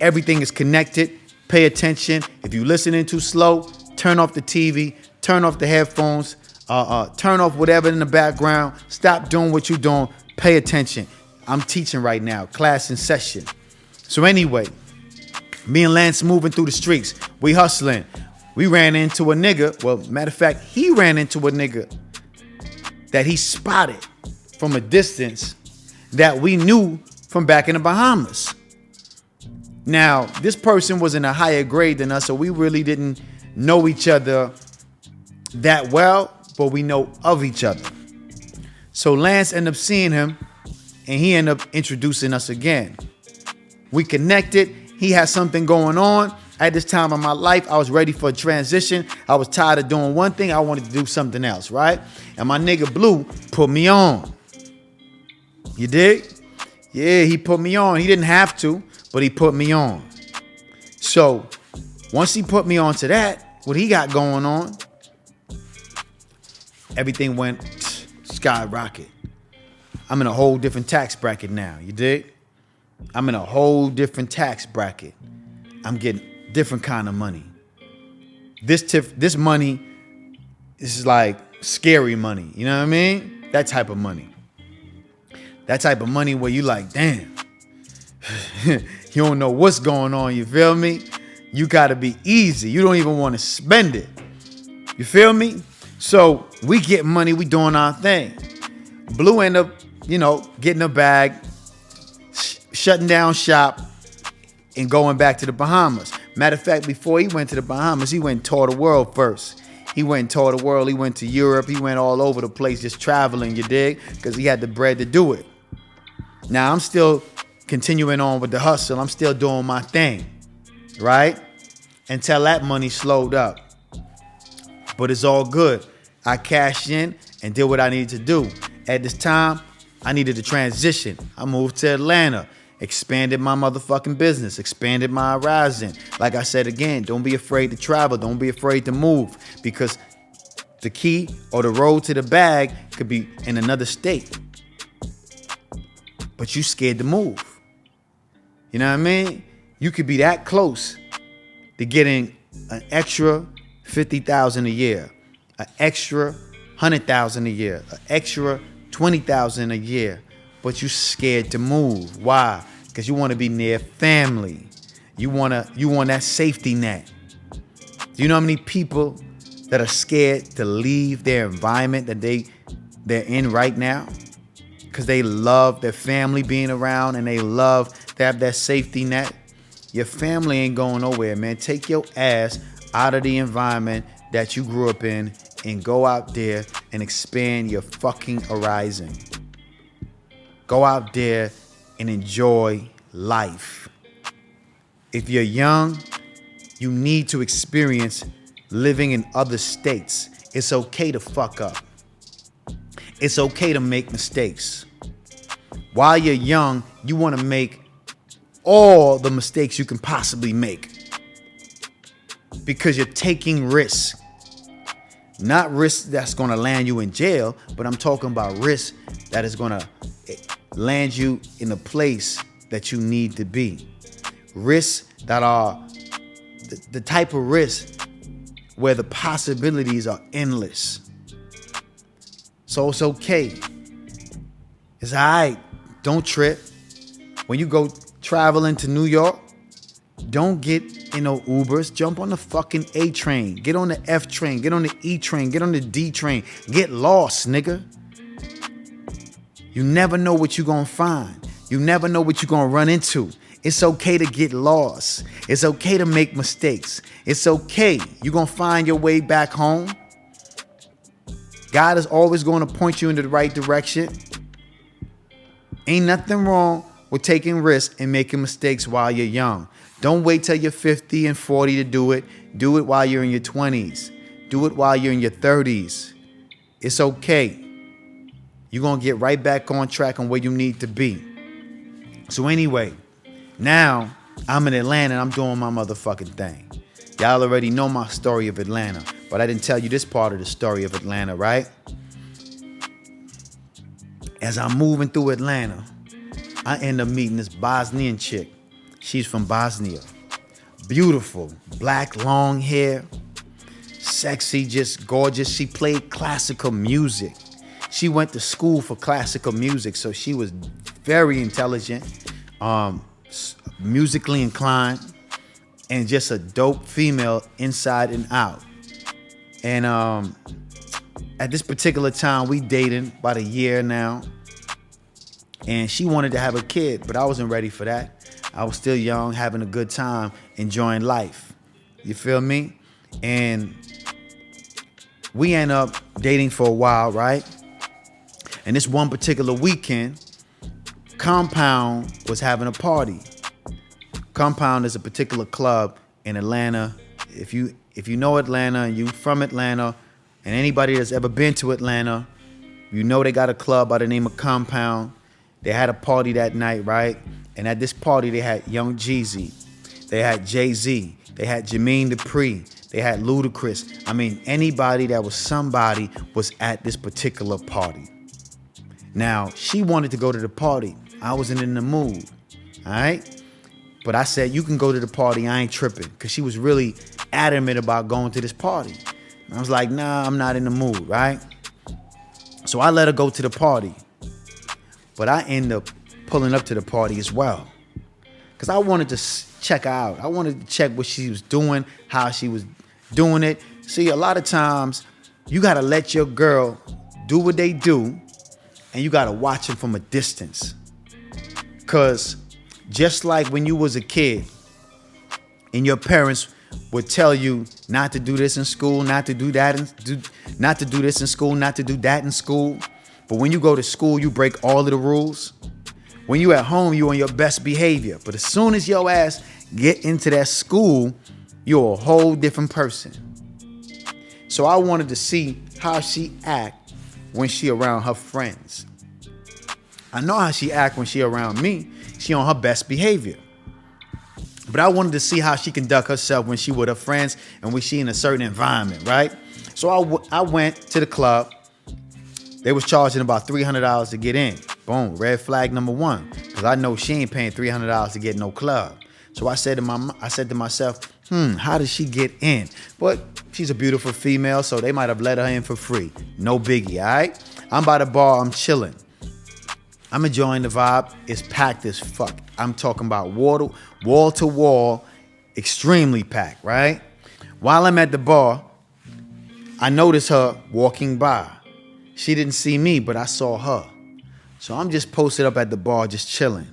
Everything is connected. Pay attention. If you're listening too slow, turn off the TV, turn off the headphones, turn off whatever in the background. Stop doing what you're doing. Pay attention. I'm teaching right now. Class in session. So anyway, me and Lance moving through the streets. We hustling. We ran into a nigga. Well, matter of fact, he ran into a nigga that he spotted from a distance that we knew from back in the Bahamas. Now, this person was in a higher grade than us, so we really didn't know each other that well, but we know of each other. So Lance ended up seeing him, and he ended up introducing us again. We connected. He had something going on. At this time of my life, I was ready for a transition. I was tired of doing one thing. I wanted to do something else, right? And my nigga Blue put me on. You dig? Yeah, he put me on. He didn't have to, but he put me on. So once he put me on to that, what he got going on, everything went skyrocket. I'm in a whole different tax bracket now. You dig? I'm in a whole different tax bracket. I'm getting different kind of money. This money is like scary money. You know what I mean? That type of money. That type of money where you like, damn, you don't know what's going on. You feel me? You gotta be easy. You don't even want to spend it. You feel me? So we get money. We doing our thing. Blue end up, getting a bag, shutting down shop, and going back to the Bahamas. Matter of fact, before he went to the Bahamas, he went and toured the world first. He went and toured the world. He went to Europe. He went all over the place just traveling, you dig? Because he had the bread to do it. Now, I'm still continuing on with the hustle. I'm still doing my thing, right? Until that money slowed up. But it's all good. I cashed in and did what I needed to do. At this time, I needed to transition. I moved to Atlanta. Expanded my motherfucking business, expanded my horizon. Like I said again, don't be afraid to travel. Don't be afraid to move, because the key or the road to the bag could be in another state. But you scared to move. You know what I mean? You could be that close to getting an extra $50,000 a year, an extra $100,000 a year, an extra $20,000 a year, but you scared to move. Why? Because you want to be near family. You want that safety net. Do you know how many people that are scared to leave their environment that they're in right now? Because they love their family being around and they love to have that safety net. Your family ain't going nowhere, man. Take your ass out of the environment that you grew up in and go out there and expand your fucking horizon. Go out there and enjoy life. If you're young, you need to experience living in other states. It's okay to fuck up. It's okay to make mistakes. While you're young, you want to make all the mistakes you can possibly make, because you're taking risks. Not risks that's going to land you in jail, but I'm talking about risks that is going to land you in a place that you need to be. Risks that are the type of risk where the possibilities are endless. So it's okay. It's all right. Don't trip. When you go traveling to New York, don't get in no Ubers. Jump on the fucking A train. Get on the F train. Get on the E train. Get on the D train. Get lost, nigga. You never know what you're going to find. You never know what you're going to run into. It's okay to get lost. It's okay to make mistakes. It's okay. You're going to find your way back home. God is always going to point you in the right direction. Ain't nothing wrong with taking risks and making mistakes while you're young. Don't wait till you're 50 and 40 to do it. Do it while you're in your 20s. Do it while you're in your 30s. It's okay. You're going to get right back on track on where you need to be. So anyway, now I'm in Atlanta and I'm doing my motherfucking thing. Y'all already know my story of Atlanta, but I didn't tell you this part of the story of Atlanta, right? As I'm moving through Atlanta, I end up meeting this Bosnian chick. She's from Bosnia. Beautiful, black, long hair, sexy, just gorgeous. She played classical music. She went to school for classical music, so she was very intelligent, musically inclined, and just a dope female inside and out. And at this particular time, we dating about a year now. And she wanted to have a kid, but I wasn't ready for that. I was still young, having a good time, enjoying life. You feel me? And we end up dating for a while, right? And this one particular weekend, Compound was having a party. Compound is a particular club in Atlanta. If you know Atlanta and you from Atlanta, and anybody that's ever been to Atlanta, you know they got a club by the name of Compound. They had a party that night, right? And at this party, they had Young Jeezy. They had Jay-Z. They had Jermaine Dupri. They had Ludacris. I mean, anybody that was somebody was at this particular party. Now, she wanted to go to the party. I wasn't in the mood, all right? But I said, you can go to the party. I ain't tripping. Because she was really adamant about going to this party. And I was like, nah, I'm not in the mood, right? So I let her go to the party. But I end up pulling up to the party as well. Because I wanted to check her out. I wanted to check what she was doing, how she was doing it. See, a lot of times, you got to let your girl do what they do, and you got to watch them from a distance. Because just like when you was a kid, and your parents would tell you not to do this in school, not to do that, not to do this in school, not to do that in school. But when you go to school, you break all of the rules. When you at home, you on your best behavior. But as soon as your ass get into that school, you're a whole different person. So I wanted to see how she act when she around her friends. I know how she act when she around me. She on her best behavior. But I wanted to see how she conduct herself when she with her friends and when she in a certain environment, right? So I went to the club. They was charging about $300 to get in. Boom, red flag number one. Because I know she ain't paying $300 to get no club. So I said to myself, how does she get in? But she's a beautiful female, so they might have let her in for free. No biggie, all right? I'm by the bar, I'm chilling. I'm enjoying the vibe. It's packed as fuck. I'm talking about wall to wall, extremely packed, right? While I'm at the bar, I noticed her walking by. She didn't see me, but I saw her. So I'm just posted up at the bar, just chilling.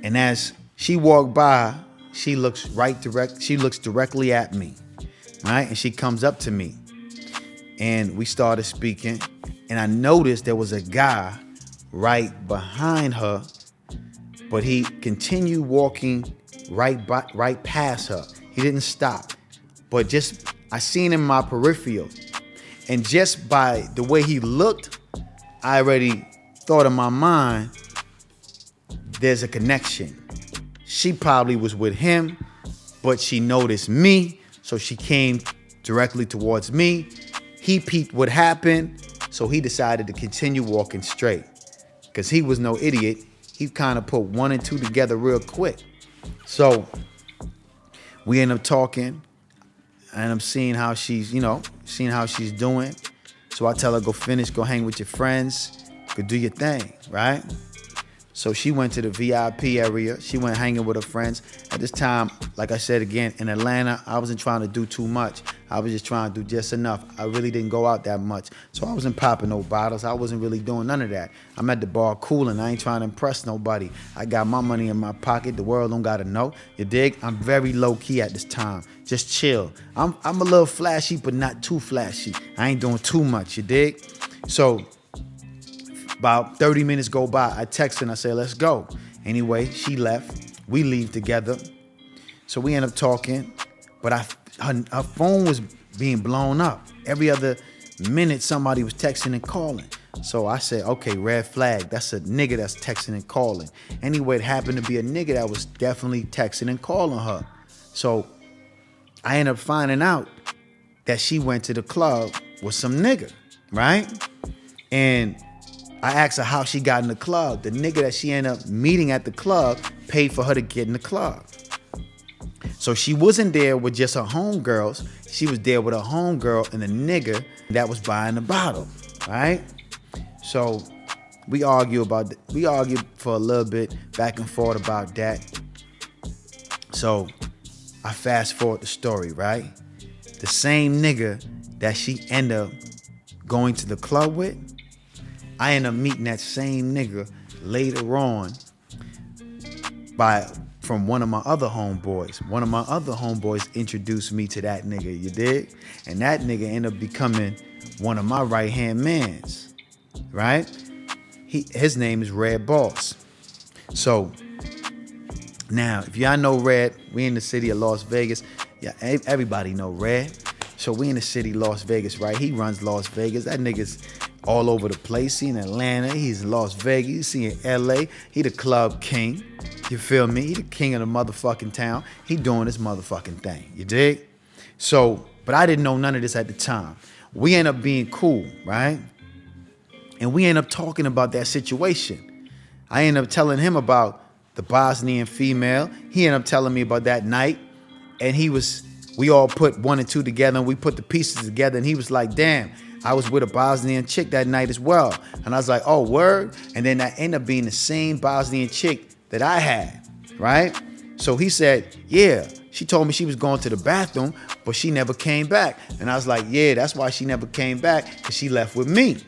And as she walked by, she looks directly at me, right? And she comes up to me. And we started speaking. And I noticed there was a guy right behind her, but he continued walking right past her. He didn't stop. But I seen him in my peripheral. And just by the way he looked, I already thought in my mind, there's a connection. She probably was with him, but she noticed me, so she came directly towards me. He peeped what happened, so he decided to continue walking straight. Because he was no idiot. He kind of put one and two together real quick. So we end up talking. And I'm seeing how she's doing. So I tell her, go hang with your friends, go do your thing, right? So she went to the VIP area. She went hanging with her friends. At this time, like I said again, in Atlanta, I wasn't trying to do too much. I was just trying to do just enough. I really didn't go out that much. So I wasn't popping no bottles. I wasn't really doing none of that. I'm at the bar cooling. I ain't trying to impress nobody. I got my money in my pocket. The world don't gotta know. You dig? I'm very low key at this time. Just chill. I'm a little flashy, but not too flashy. I ain't doing too much. You dig? So about 30 minutes go by. I text her and I say, let's go. Anyway, she left. We leave together. So we end up talking. But her phone was being blown up. Every other minute, somebody was texting and calling. So I said, okay, red flag. That's a nigga that's texting and calling. Anyway, it happened to be a nigga that was definitely texting and calling her. So I ended up finding out that she went to the club with some nigga, right? And I asked her how she got in the club. The nigga that she ended up meeting at the club paid for her to get in the club. So she wasn't there with just her homegirls. She was there with her homegirl and the nigga that was buying the bottle, right? So we argued for a little bit back and forth about that. So I fast forward the story, right? The same nigga that she ended up going to the club with, I ended up meeting that same nigga later on from one of my other homeboys. One of my other homeboys introduced me to that nigga, you dig? And that nigga ended up becoming one of my right-hand mans, right? His name is Red Boss. So now, if y'all know Red, we in the city of Las Vegas. Yeah, everybody know Red. So we in the city of Las Vegas, right? He runs Las Vegas. That nigga's all over the place. He in Atlanta. He's in Las Vegas. He in LA. He the club king. You feel me? He the king of the motherfucking town. He doing his motherfucking thing. You dig? So, but I didn't know none of this at the time. We end up being cool, right? And we end up talking about that situation. I end up telling him about the Bosnian female. He ended up telling me about that night. And we all put one and two together and we put the pieces together. And he was like, damn, I was with a Bosnian chick that night as well. And I was like, oh, word? And then that ended up being the same Bosnian chick that I had, right? So he said, yeah, she told me she was going to the bathroom, but she never came back. And I was like, yeah, that's why she never came back, because she left with me.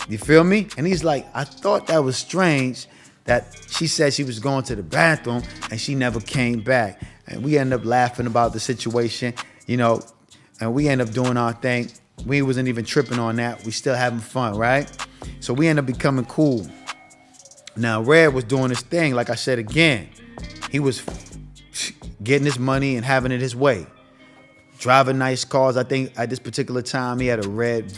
You feel me? And he's like, I thought that was strange that she said she was going to the bathroom and she never came back. And we ended up laughing about the situation, you know, and we ended up doing our thing. We wasn't even tripping on that. We still having fun, right? So we ended up becoming cool. Now, Red was doing his thing, like I said again. He was getting his money and having it his way. Driving nice cars. I think at this particular time, he had a red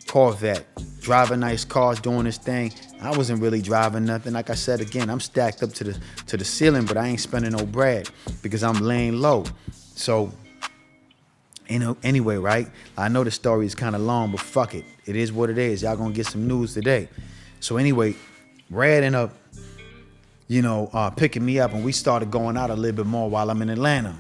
Corvette. Driving nice cars, doing his thing. I wasn't really driving nothing. Like I said again, I'm stacked up to the ceiling, but I ain't spending no bread because I'm laying low. So, you know, anyway, right? I know the story is kind of long, but fuck it. It is what it is. Y'all gonna get some news today. So anyway, Red ended up, you know, picking me up, and we started going out a little bit more while I'm in Atlanta.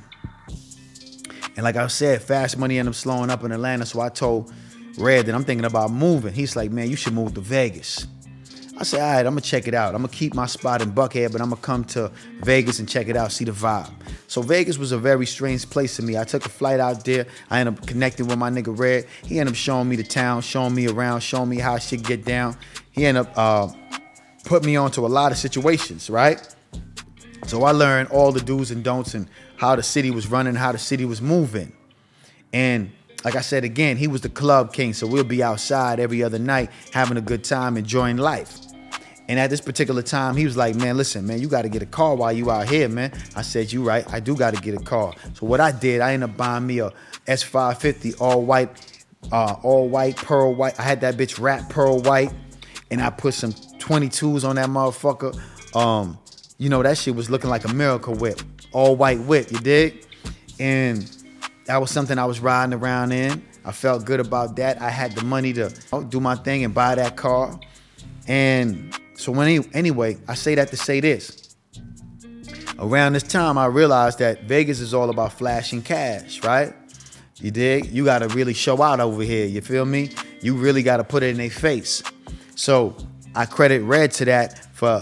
And like I said, fast money ended up slowing up in Atlanta, so I told Red that I'm thinking about moving. He's like, man, you should move to Vegas. I said, all right, I'm gonna check it out. I'm gonna keep my spot in Buckhead, but I'm gonna come to Vegas and check it out, see the vibe. So Vegas was a very strange place to me. I took a flight out there. I ended up connecting with my nigga Red. He ended up showing me the town, showing me around, showing me how shit get down. He ended up put me onto a lot of situations, right? So I learned all the do's and don'ts and how the city was running, how the city was moving. And like I said again, he was the club king, so we'll be outside every other night having a good time, enjoying life. And at this particular time, he was like, man, listen, man, you got to get a car while you out here, man. I said, you right, I do got to get a car. So what I did, I ended up buying me a S550 all white, pearl white. I had that bitch wrapped pearl white, and I put some 22s on that motherfucker. You know, that shit was looking like a miracle whip, all white whip, you dig? And that was something I was riding around in. I felt good about that. I had the money to do my thing and buy that car. And so anyway, I say that to say this. Around this time, I realized that Vegas is all about flashing cash, right? You dig? You got to really show out over here, you feel me? You really got to put it in their face. So I credit Red to that for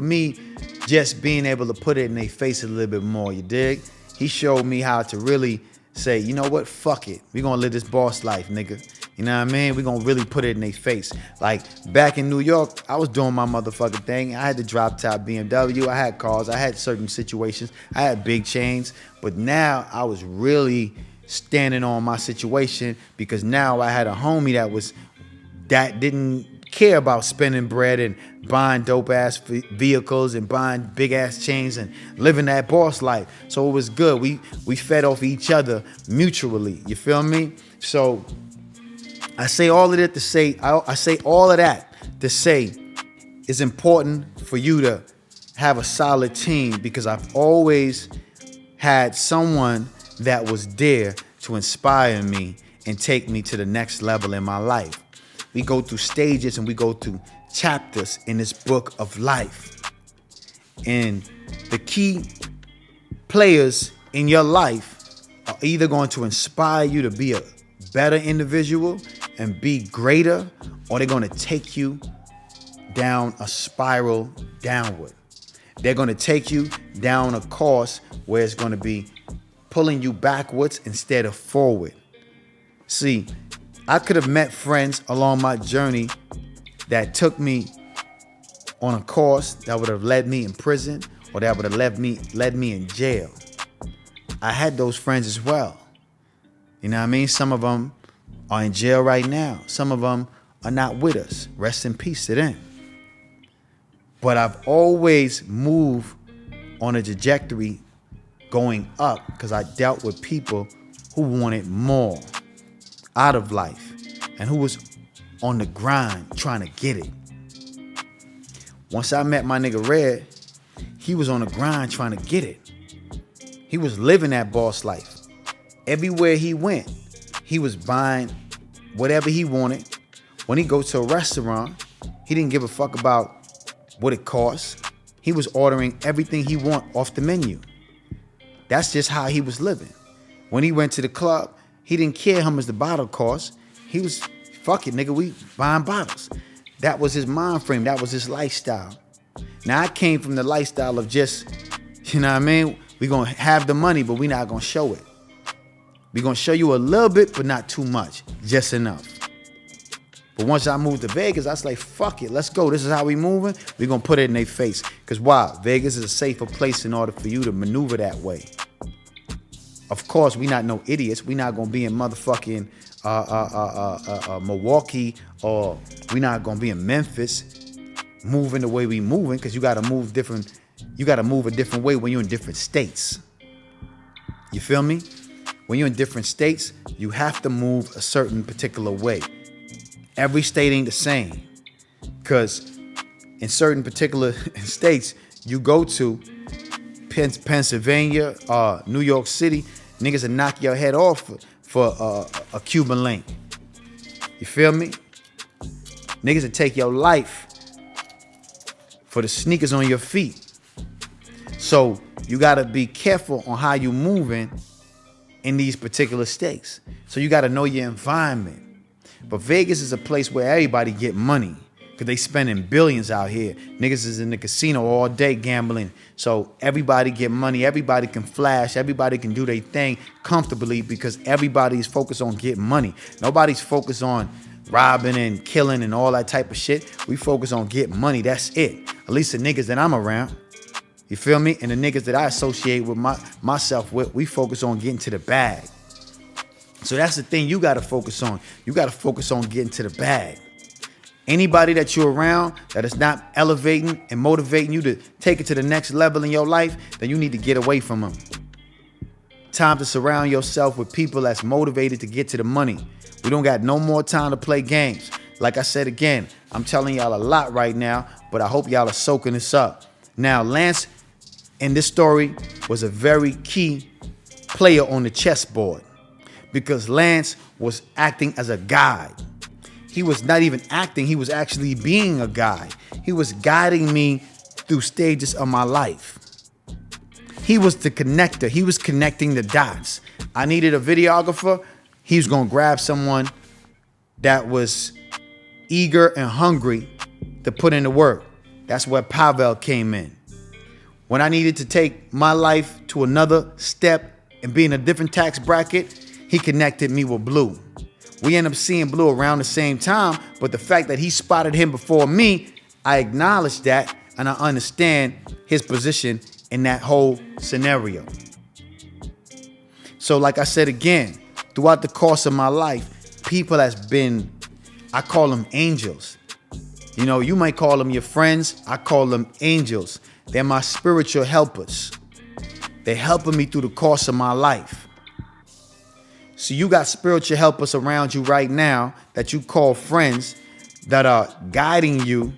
me just being able to put it in their face a little bit more, you dig? He showed me how to really say, you know what, fuck it. We gonna live this boss life, nigga. You know what I mean? We gonna really put it in their face. Like back in New York, I was doing my motherfucking thing. I had the drop top BMW, I had cars, I had certain situations, I had big chains, but now I was really standing on my situation because now I had a homie that didn't care about spending bread and buying dope ass vehicles and buying big ass chains and living that boss life. So it was good. We fed off each other mutually. You feel me? So I say all of that to say, I say all of that to say it's important for you to have a solid team because I've always had someone that was there to inspire me and take me to the next level in my life. we go through stages and we go through chapters in this book of life. And the key players in your life are either going to inspire you to be a better individual and be greater, or they're going to take you down a spiral downward. They're going to take you down a course where it's going to be pulling you backwards instead of forward. See, I could have met friends along my journey that took me on a course that would have led me in prison, or that would have led me in jail. I had those friends as well. You know what I mean? Some of them are in jail right now. Some of them are not with us. Rest in peace to them. But I've always moved on a trajectory going up because I dealt with people who wanted more out of life and who was on the grind trying to get it. Once I met my nigga Red, he was on the grind trying to get it. He was living that boss life. Everywhere he went, he was buying whatever he wanted. When he go to a restaurant, he didn't give a fuck about what it costs. He was ordering everything he want off the menu. That's just how he was living. When he went to the club, he didn't care how much the bottle cost. He was, fuck it, nigga, we buying bottles. That was his mind frame. That was his lifestyle. Now, I came from the lifestyle of just, you know what I mean? We're going to have the money, but we're not going to show it. We're going to show you a little bit, but not too much. Just enough. But once I moved to Vegas, I was like, fuck it, let's go. This is how we moving. We're going to put it in their face. Because why? Vegas is a safer place in order for you to maneuver that way. Of course, we not no idiots. We not going to be in motherfucking Milwaukee, or we not going to be in Memphis moving the way we moving, because you got to move different. You got to move a different way when you're in different states. You feel me? When you're in different states, you have to move a certain particular way. Every state ain't the same, because in certain particular states you go to, Pennsylvania, New York City, niggas will knock your head off for a Cuban link. You feel me? Niggas will take your life for the sneakers on your feet. So you gotta be careful on how you moving in these particular states. So you gotta know your environment. But Vegas is a place where everybody get money, because they spending billions out here. Niggas is in the casino all day gambling. So everybody get money. Everybody can flash. Everybody can do their thing comfortably, because everybody's focused on getting money. Nobody's focused on robbing and killing and all that type of shit. We focus on getting money. That's it. At least the niggas that I'm around. You feel me? And the niggas that I associate with myself with, we focus on getting to the bag. So that's the thing you got to focus on. You got to focus on getting to the bag. Anybody that you're around that is not elevating and motivating you to take it to the next level in your life, then you need to get away from them. Time to surround yourself with people that's motivated to get to the money. We don't got no more time to play games. Like I said again, I'm telling y'all a lot right now, but I hope y'all are soaking this up. Now, Lance in this story was a very key player on the chessboard, because Lance was acting as a guide. He was not even acting, he was actually being a guide. He was guiding me through stages of my life. He was the connector. He was connecting the dots. I needed a videographer. He was gonna grab someone that was eager and hungry to put in the work. That's where Pavel came in. When I needed to take my life to another step and be in a different tax bracket, he connected me with Blue. We ended up seeing Blue around the same time, but the fact that he spotted him before me, I acknowledge that, and I understand his position in that whole scenario. So like I said again, throughout the course of my life, people has been, I call them angels. You know, you might call them your friends. I call them angels. They're my spiritual helpers. They're helping me through the course of my life. So you got spiritual helpers around you right now that you call friends, that are guiding you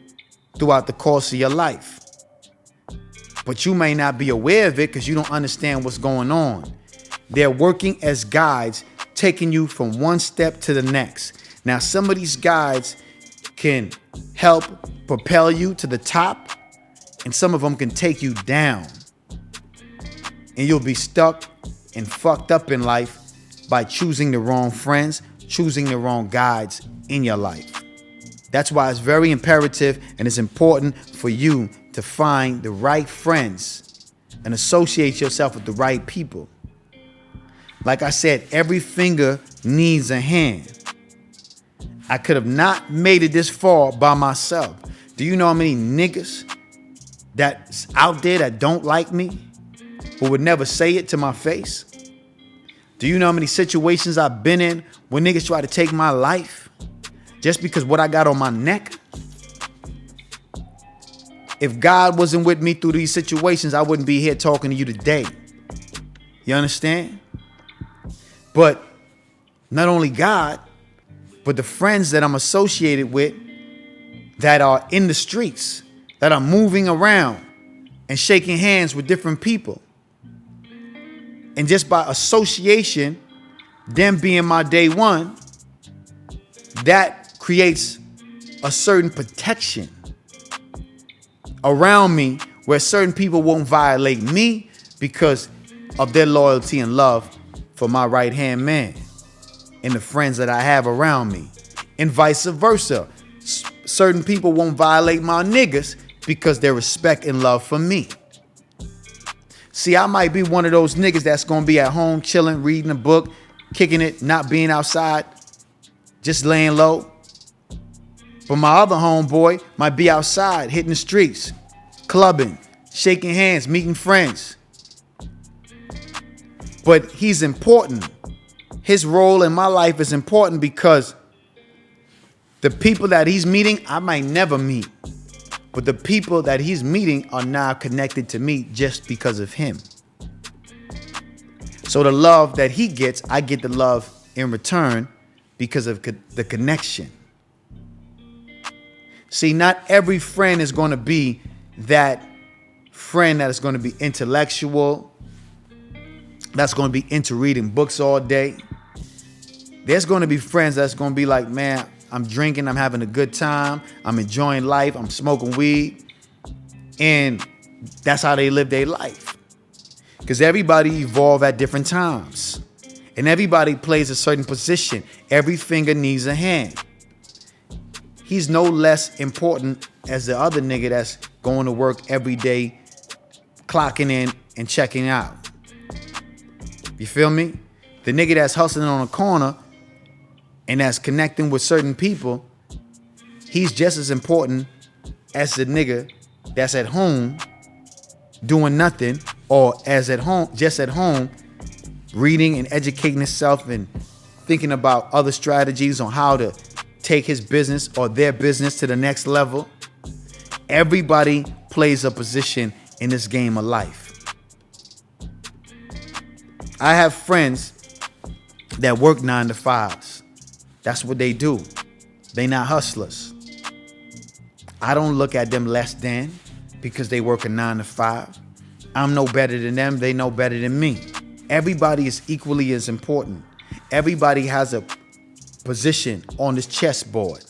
throughout the course of your life. But you may not be aware of it because you don't understand what's going on. They're working as guides, taking you from one step to the next. Now, some of these guides can help propel you to the top, and some of them can take you down. And you'll be stuck and fucked up in life by choosing the wrong friends, choosing the wrong guides in your life. That's why it's very imperative and it's important for you to find the right friends and associate yourself with the right people. Like I said, every finger needs a hand. I could have not made it this far by myself. Do you know how many niggas that's out there that don't like me, but would never say it to my face? Do you know how many situations I've been in when niggas try to take my life just because what I got on my neck? If God wasn't with me through these situations, I wouldn't be here talking to you today. You understand? But not only God, but the friends that I'm associated with that are in the streets, that are moving around and shaking hands with different people. And just by association, them being my day one, that creates a certain protection around me where certain people won't violate me because of their loyalty and love for my right-hand man and the friends that I have around me. And vice versa. Certain people won't violate my niggas because their respect and love for me. See, I might be one of those niggas that's gonna be at home chilling, reading a book, kicking it, not being outside, just laying low. But my other homeboy might be outside, hitting the streets, clubbing, shaking hands, meeting friends. But he's important. His role in my life is important because the people that he's meeting, I might never meet. But the people that he's meeting are now connected to me just because of him. So the love that he gets, I get the love in return because of the connection. See, not every friend is going to be that friend that is going to be intellectual, that's going to be into reading books all day. There's going to be friends that's going to be like, man, I'm drinking, I'm having a good time, I'm enjoying life, I'm smoking weed. And that's how they live their life. Because everybody evolve at different times. And everybody plays a certain position. Every finger needs a hand. He's no less important as the other nigga that's going to work every day, clocking in and checking out. You feel me? The nigga that's hustling on a corner and that's connecting with certain people, he's just as important as the nigga that's at home doing nothing, or as at home, just at home, reading and educating himself and thinking about other strategies on how to take his business or their business to the next level. Everybody plays a position in this game of life. I have friends that work 9 to 5s. That's what they do. They not hustlers. I don't look at them less than because they work a 9 to 5. I'm no better than them. They no better than me. Everybody is equally as important. Everybody has a position on this chessboard.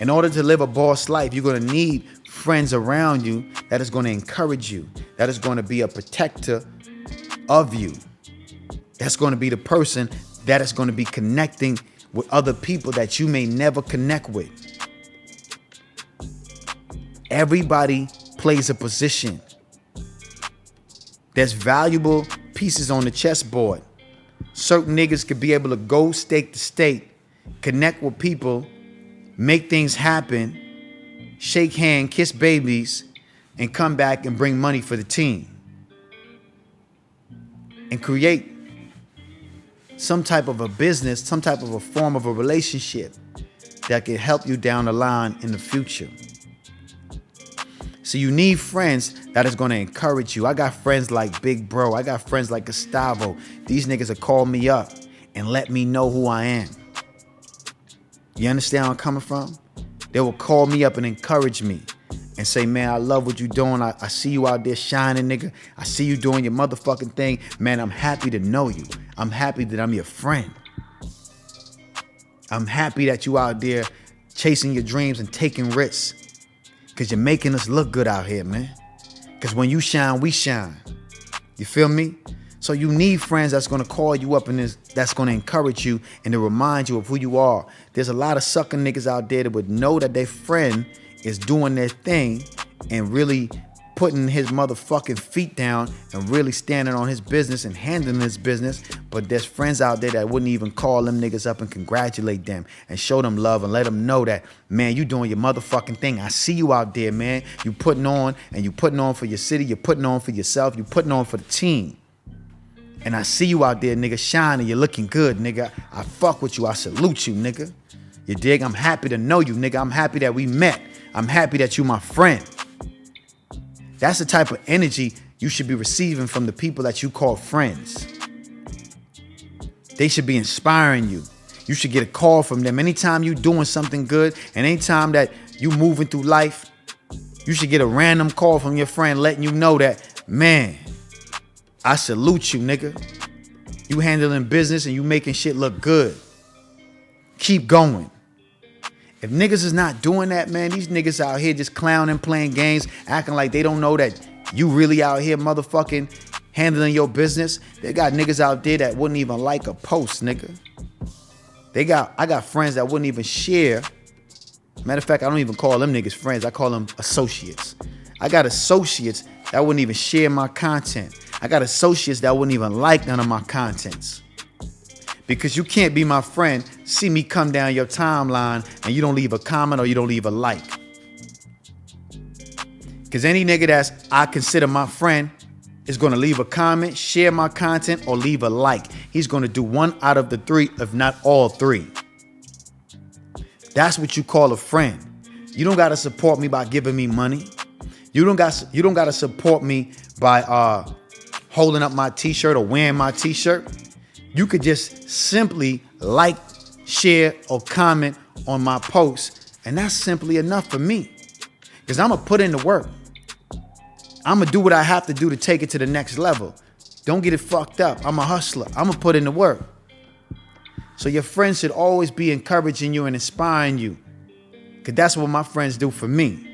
In order to live a boss life, you're going to need friends around you that is going to encourage you, that is going to be a protector of you. That's going to be the person that is going to be connecting with other people that you may never connect with. Everybody plays a position. There's valuable pieces on the chessboard. Certain niggas could be able to go state to state, connect with people, make things happen, shake hands, kiss babies, and come back and bring money for the team. And create some type of a business, some type of a form of a relationship that can help you down the line in the future. So you need friends that is going to encourage you. I got friends like Big Bro. I got friends like Gustavo. These niggas will call me up and let me know who I am. You understand where I'm coming from? They will call me up and encourage me and say, man, I love what you're doing. I see you out there shining, nigga. I see you doing your motherfucking thing. Man, I'm happy to know you. I'm happy that I'm your friend. I'm happy that you out there chasing your dreams and taking risks. Because you're making us look good out here, man. Because when you shine, we shine. You feel me? So you need friends that's going to call you up and that's going to encourage you and to remind you of who you are. There's a lot of sucker niggas out there that would know that their friend is doing their thing and really putting his motherfucking feet down and really standing on his business and handling his business. But there's friends out there that wouldn't even call them niggas up and congratulate them and show them love and let them know that, man, you doing your motherfucking thing. I see you out there, man. You putting on, and you putting on for your city. You're putting on for yourself. You putting on for the team. And I see you out there, nigga, shining. You're looking good, nigga. I fuck with you. I salute you, nigga. You dig? I'm happy to know you, nigga. I'm happy that we met. I'm happy that you my friend. That's the type of energy you should be receiving from the people that you call friends. They should be inspiring you. You should get a call from them. Anytime you doing something good and anytime that you moving through life, you should get a random call from your friend letting you know that, man, I salute you, nigga. You handling business and you making shit look good. Keep going. If niggas is not doing that, man, these niggas out here just clowning, playing games, acting like they don't know that you really out here motherfucking handling your business. They got niggas out there that wouldn't even like a post, nigga. I got friends that wouldn't even share. Matter of fact, I don't even call them niggas friends. I call them associates. I got associates that wouldn't even share my content. I got associates that wouldn't even like none of my contents. Because you can't be my friend, see me come down your timeline and you don't leave a comment or you don't leave a like. Because any nigga that's I consider my friend is going to leave a comment, share my content, or leave a like. He's going to do one out of the three, if not all three. That's what you call a friend. You don't got to support me by giving me money. You don't got to support me by holding up my t-shirt or wearing my t-shirt. You could just simply like, share, or comment on my post, and that's simply enough for me. Because I'm going to put in the work. I'm going to do what I have to do to take it to the next level. Don't get it fucked up. I'm a hustler. I'm going to put in the work. So your friends should always be encouraging you and inspiring you. Because that's what my friends do for me.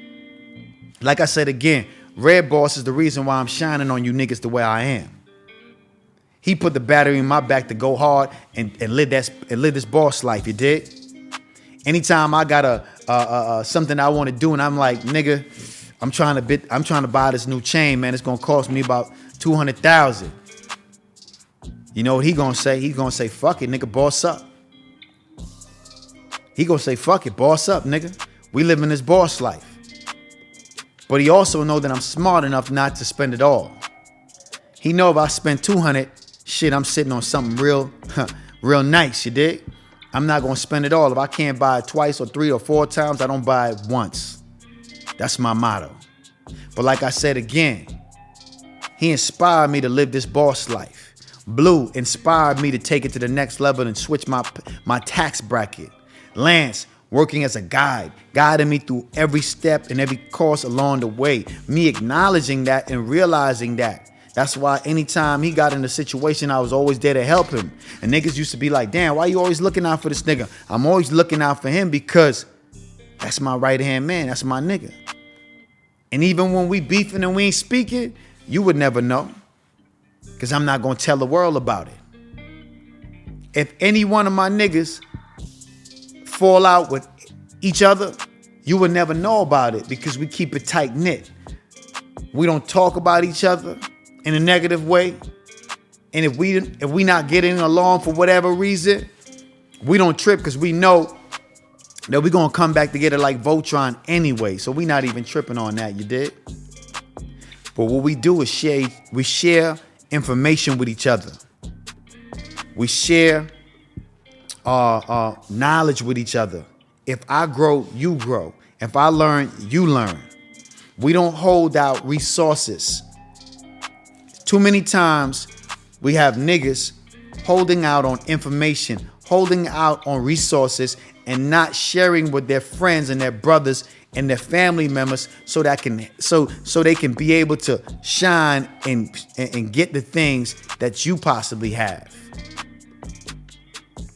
Like I said again, Red Boss is the reason why I'm shining on you niggas the way I am. He put the battery in my back to go hard and live this boss life, you dig? Anytime I got something I want to do and I'm like, nigga, I'm trying to buy this new chain, man. It's gonna cost me about $200,000. You know what he gonna say? He's gonna say, fuck it, nigga, boss up. He gonna say, fuck it, boss up, nigga. We live in this boss life. But he also know that I'm smart enough not to spend it all. He know if I spend 200, shit, I'm sitting on something real nice, you dig? I'm not gonna spend it all. If I can't buy it twice or 3 or 4 times, I don't buy it once. That's my motto. But like I said again, he inspired me to live this boss life. Blue inspired me to take it to the next level and switch my tax bracket. Lance, working as a guide, guiding me through every step and every course along the way. Me acknowledging that and realizing that. That's why anytime he got in a situation, I was always there to help him. And niggas used to be like, damn, why you always looking out for this nigga? I'm always looking out for him because that's my right-hand man. That's my nigga. And even when we beefing and we ain't speaking, you would never know. Because I'm not going to tell the world about it. If any one of my niggas fall out with each other, you would never know about it because we keep it tight-knit. We don't talk about each other in a negative way. And if we not getting along for whatever reason, we don't trip because we know that we're going to come back together like Voltron anyway. So we not even tripping on that, you did? But what we do is share information with each other. We share knowledge with each other. If I grow, you grow. If I learn, you learn. We don't hold out resources. Too many times we have niggas holding out on information, holding out on resources, and not sharing with their friends and their brothers and their family members so they can be able to shine and get the things that you possibly have.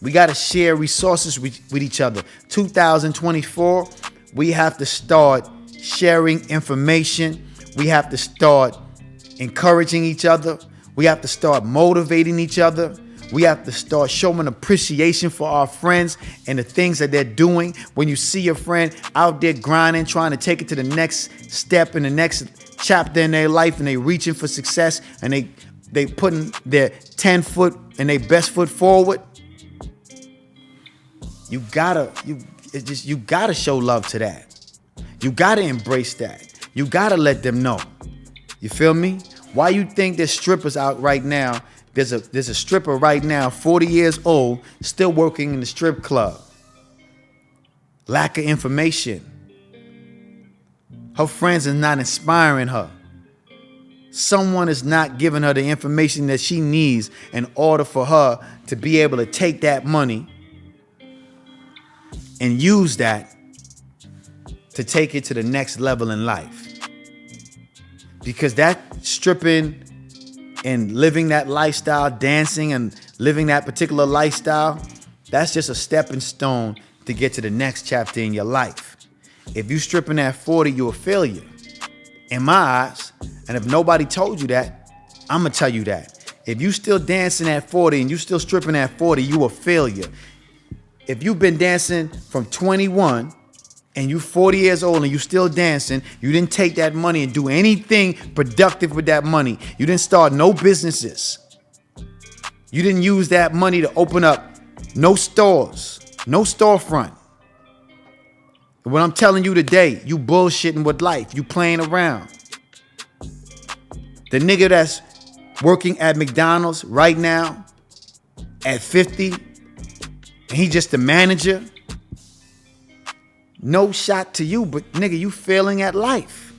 We got to share resources with each other. 2024, we have to start sharing information. We have to start encouraging each other. We have to start motivating each other. We have to start showing appreciation for our friends and the things that they're doing. When you see your friend out there grinding, trying to take it to the next step in the next chapter in their life, and they reaching for success, and they putting their 10 foot and their best foot forward. You gotta show love to that. You gotta embrace that. You gotta let them know. You feel me? Why you think there's strippers out right now? There's a stripper right now, 40 years old, still working in the strip club. Lack of information. Her friends are not inspiring her. Someone is not giving her the information that she needs in order for her to be able to take that money and use that to take it to the next level in life. Because that stripping and living that lifestyle, dancing and living that particular lifestyle, that's just a stepping stone to get to the next chapter in your life. If you stripping at 40, you're a failure. In my eyes, and if nobody told you that, I'm gonna tell you that. If you still dancing at 40 and you still stripping at 40, you a failure. If you've been dancing from 21 and you 40 years old and you still dancing, you didn't take that money and do anything productive with that money. You didn't start no businesses. You didn't use that money to open up no stores, no storefront. What I'm telling you today, you bullshitting with life. You playing around. The nigga that's working at McDonald's right now at 50, and he just the manager. No shot to you, but nigga, you failing at life.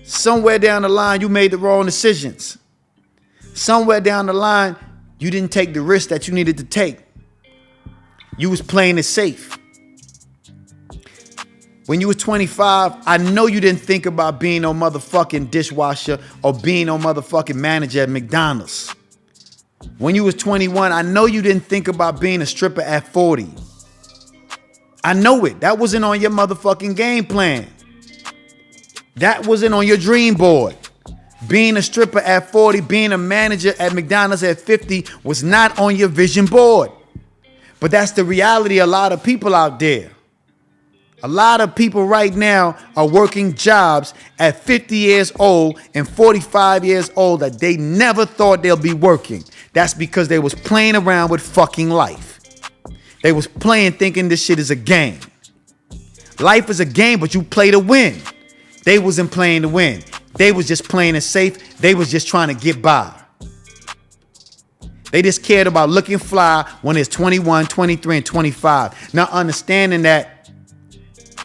Somewhere down the line, you made the wrong decisions. Somewhere down the line, you didn't take the risk that you needed to take. You was playing it safe. When you was 25, I know you didn't think about being no motherfucking dishwasher or being no motherfucking manager at McDonald's. When you was 21, I know you didn't think about being a stripper at 40. I know it. That wasn't on your motherfucking game plan. That wasn't on your dream board. Being a stripper at 40, being a manager at McDonald's at 50 was not on your vision board. But that's the reality of a lot of people out there. A lot of people right now are working jobs at 50 years old and 45 years old that they never thought they'll be working. That's because they was playing around with fucking life. They was playing thinking this shit is a game. Life is a game, but you play to win. They wasn't playing to win. They was just playing it safe. They was just trying to get by. They just cared about looking fly when it's 21, 23, and 25. Not understanding that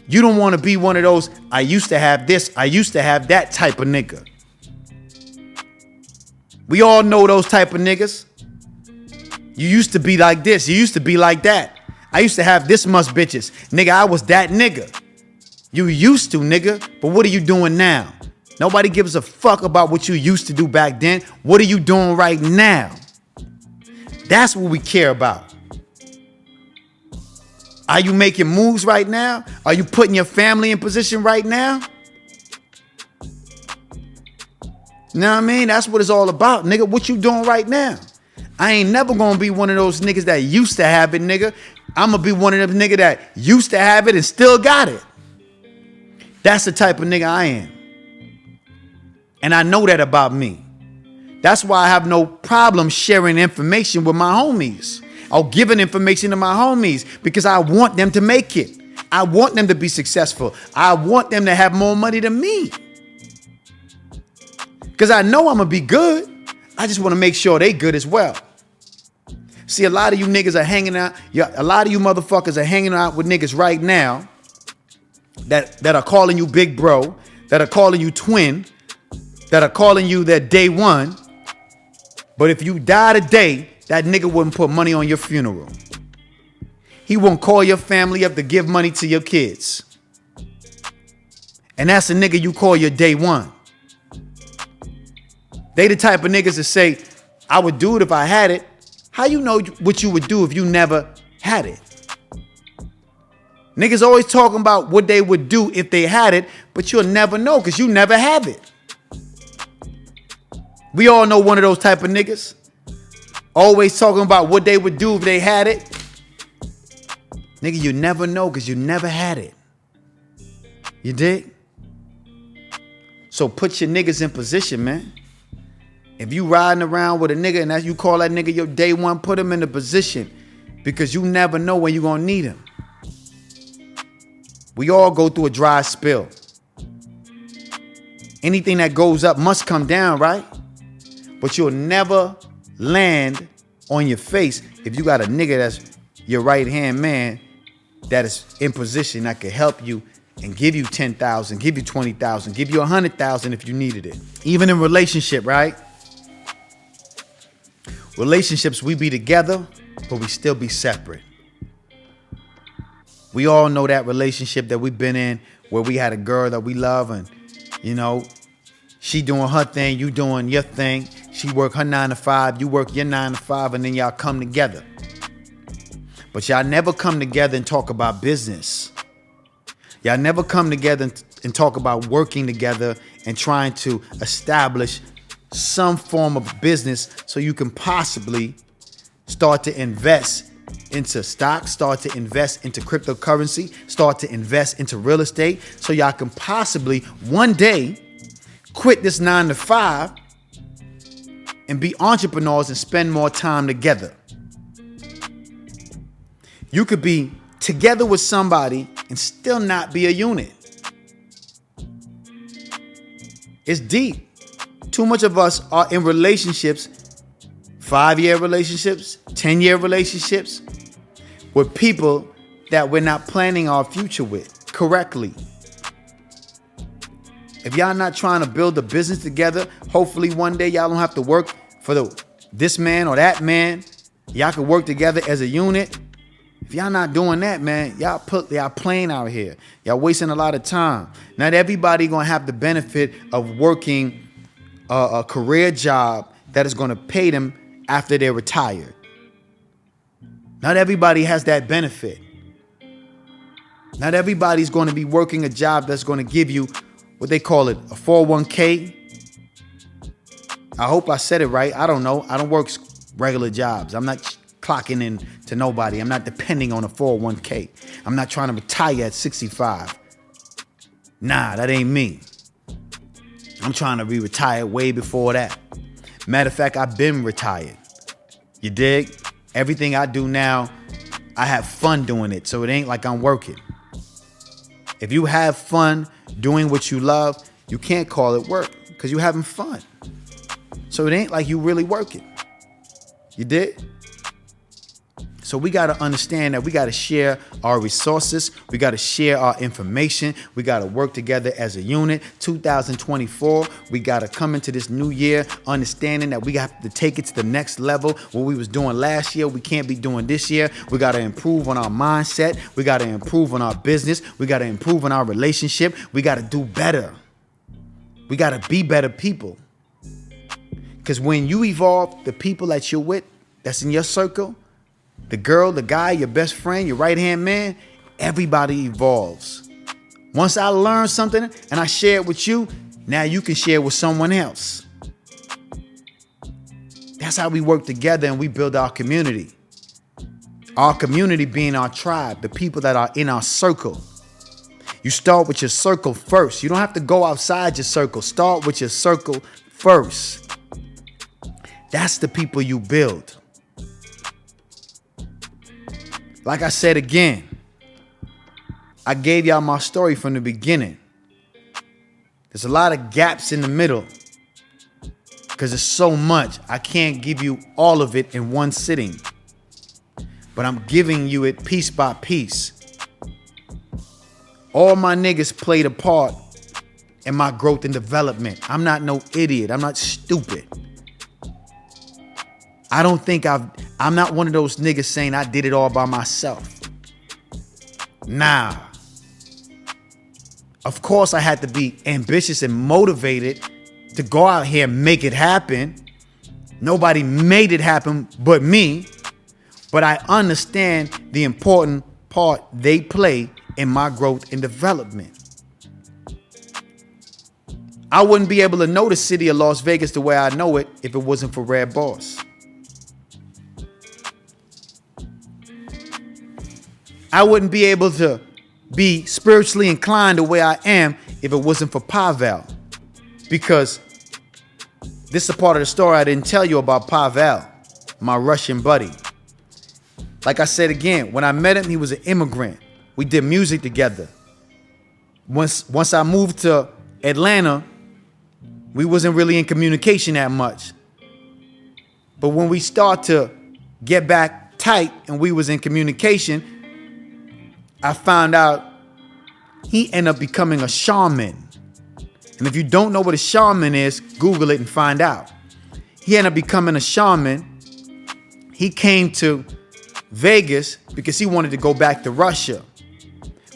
you don't want to be one of those, I used to have this, I used to have that type of nigga. We all know those type of niggas. You used to be like this, you used to be like that. I used to have this much bitches. Nigga, I was that nigga. You used to, nigga, but what are you doing now? Nobody gives a fuck about what you used to do back then. What are you doing right now? That's what we care about. Are you making moves right now? Are you putting your family in position right now? You know what I mean? That's what it's all about, nigga. What you doing right now? I ain't never gonna be one of those niggas that used to have it, nigga. I'm gonna be one of them niggas that used to have it and still got it. That's the type of nigga I am. And I know that about me. That's why I have no problem sharing information with my homies. Or giving information to my homies because I want them to make it. I want them to be successful. I want them to have more money than me. Because I know I'm going to be good. I just want to make sure they good as well. See, a lot of you niggas are hanging out. A lot of you motherfuckers are hanging out with niggas right now that are calling you big bro, that are calling you twin, that are calling you their day one. But if you die today, that nigga wouldn't put money on your funeral. He won't call your family up to give money to your kids. And that's the nigga you call your day one. They the type of niggas that say, I would do it if I had it, How you know what you would do if you never had it? Niggas always talking about what they would do if they had it, but you'll never know because you never have it. We all know one of those type of niggas. Always talking about what they would do if they had it. Nigga, you never know because you never had it. You dig? So put your niggas in position, man. If you riding around with a nigga and you call that nigga your day one, put him in the position because you never know when you're going to need him. We all go through a dry spell. Anything that goes up must come down, right? But you'll never land on your face if you got a nigga that's your right-hand man that is in position that can help you and give you 10,000, give you 20,000, give you 100,000 if you needed it. Even in relationship, right? Relationships, we be together, but we still be separate. We all know that relationship that we've been in where we had a girl that we love and, you know, she doing her thing, you doing your thing. She work her 9 to 5, you work your 9 to 5, and then y'all come together. But y'all never come together and talk about business. Y'all never come together and talk about working together and trying to establish some form of business so you can possibly start to invest into stocks, start to invest into cryptocurrency, start to invest into real estate so y'all can possibly one day quit this 9 to 5 and be entrepreneurs and spend more time together. You could be together with somebody and still not be a unit. It's deep. Too much of us are in relationships, 5-year relationships, 10-year relationships with people that we're not planning our future with correctly. If y'all not trying to build a business together, hopefully one day y'all don't have to work for this man or that man. Y'all can work together as a unit. If y'all not doing that, man, y'all playing out here. Y'all wasting a lot of time. Not everybody gonna have the benefit of working a career job that is gonna pay them after they're retired. Not everybody has that benefit. Not everybody's going to be working a job that's going to give you what they call it, a 401k. I hope I said it right. I don't know. I don't work regular jobs. I'm not clocking in to nobody. I'm not depending on a 401k. I'm not trying to retire at 65. Nah, that ain't me. I'm trying to be retired way before that. Matter of fact, I've been retired. You dig? Everything I do now, I have fun doing it, so it ain't like I'm working. If you have fun doing what you love, you can't call it work because you're having fun. So it ain't like you really working. You dig? So we got to understand that we got to share our resources. We got to share our information. We got to work together as a unit. 2024, we got to come into this new year understanding that we have to take it to the next level. What we was doing last year, we can't be doing this year. We got to improve on our mindset. We got to improve on our business. We got to improve on our relationship. We got to do better. We got to be better people. Because when you evolve, the people that you're with, that's in your circle, the girl, the guy, your best friend, your right-hand man, everybody evolves. Once I learn something and I share it with you, now you can share it with someone else. That's how we work together and we build our community. Our community being our tribe, the people that are in our circle. You start with your circle first. You don't have to go outside your circle. Start with your circle first. That's the people you build. Like I said again, I gave y'all my story from the beginning. There's a lot of gaps in the middle because there's so much. I can't give you all of it in one sitting, but I'm giving you it piece by piece. All my niggas played a part in my growth and development. I'm not no idiot. I'm not stupid. I don't think I'm not one of those niggas saying I did it all by myself. Nah. Of course I had to be ambitious and motivated to go out here and make it happen. Nobody made it happen but me. But I understand the important part they play in my growth and development. I wouldn't be able to know the city of Las Vegas the way I know it if it wasn't for Red Boss. I wouldn't be able to be spiritually inclined the way I am if it wasn't for Pavel. Because this is a part of the story I didn't tell you about Pavel, my Russian buddy. Like I said again, when I met him, he was an immigrant. We did music together. Once I moved to Atlanta, we wasn't really in communication that much. But when we start to get back tight and we was in communication, I found out he ended up becoming a shaman. And if you don't know what a shaman is, Google it and find out. He ended up becoming a shaman. He came to Vegas because he wanted to go back to Russia,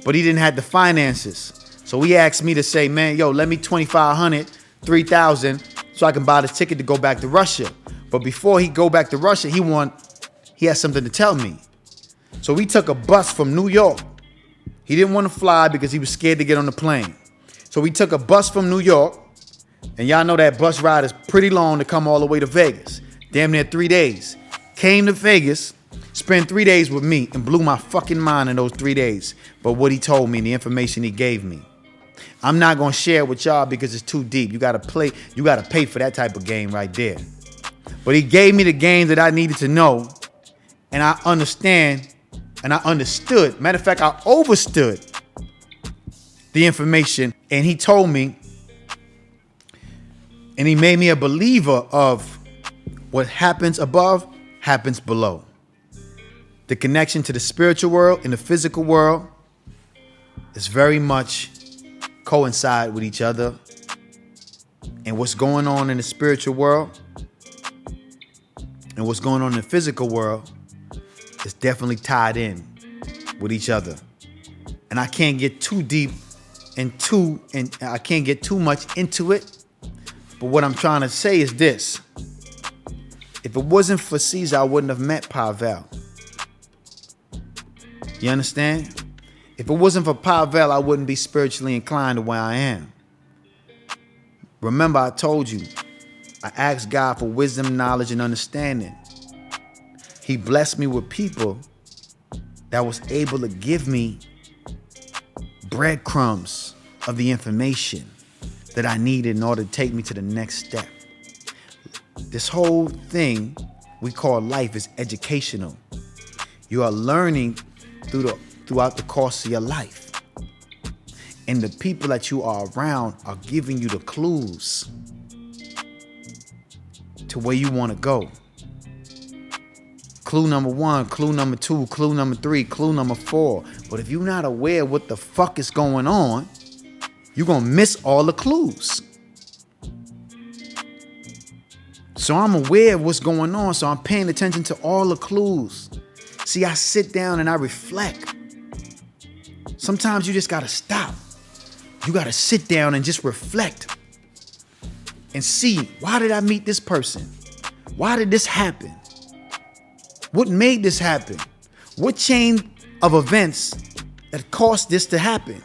but he didn't have the finances. So he asked me to say, man, yo, let me $2,500, $3,000 so I can buy the ticket to go back to Russia. But before he go back to Russia, he had something to tell me. So we took a bus from New York. He didn't want to fly because he was scared to get on the plane. So we took a bus from New York, and y'all know that bus ride is pretty long to come all the way to Vegas. Damn near 3 days. Came to Vegas, spent 3 days with me, and blew my fucking mind in those 3 days. But what he told me, the information he gave me, I'm not gonna share it with y'all because it's too deep. You gotta pay for that type of game right there. But he gave me the game that I needed to know, and I understand, and I understood. Matter of fact, I overstood the information, and he told me, and he made me a believer of what happens above happens below. The connection to the spiritual world and the physical world is very much coincide with each other. And what's going on in the spiritual world and what's going on in the physical world is definitely tied in with each other. And I can't get too deep and I can't get too much into it. But what I'm trying to say is this. If it wasn't for Caesar, I wouldn't have met Pavel. You understand? If it wasn't for Pavel, I wouldn't be spiritually inclined the way I am. Remember, I told you, I asked God for wisdom, knowledge, and understanding. He blessed me with people that was able to give me breadcrumbs of the information that I needed in order to take me to the next step. This whole thing we call life is educational. You are learning throughout the course of your life. And the people that you are around are giving you the clues to where you want to go. Clue number 1, clue number 2, clue number 3, clue number 4. But if you're not aware of what the fuck is going on, you're going to miss all the clues. So I'm aware of what's going on, so I'm paying attention to all the clues. See, I sit down and I reflect. Sometimes you just got to stop. You got to sit down and just reflect and see, why did I meet this person? Why did this happen? What made this happen? What chain of events that caused this to happen?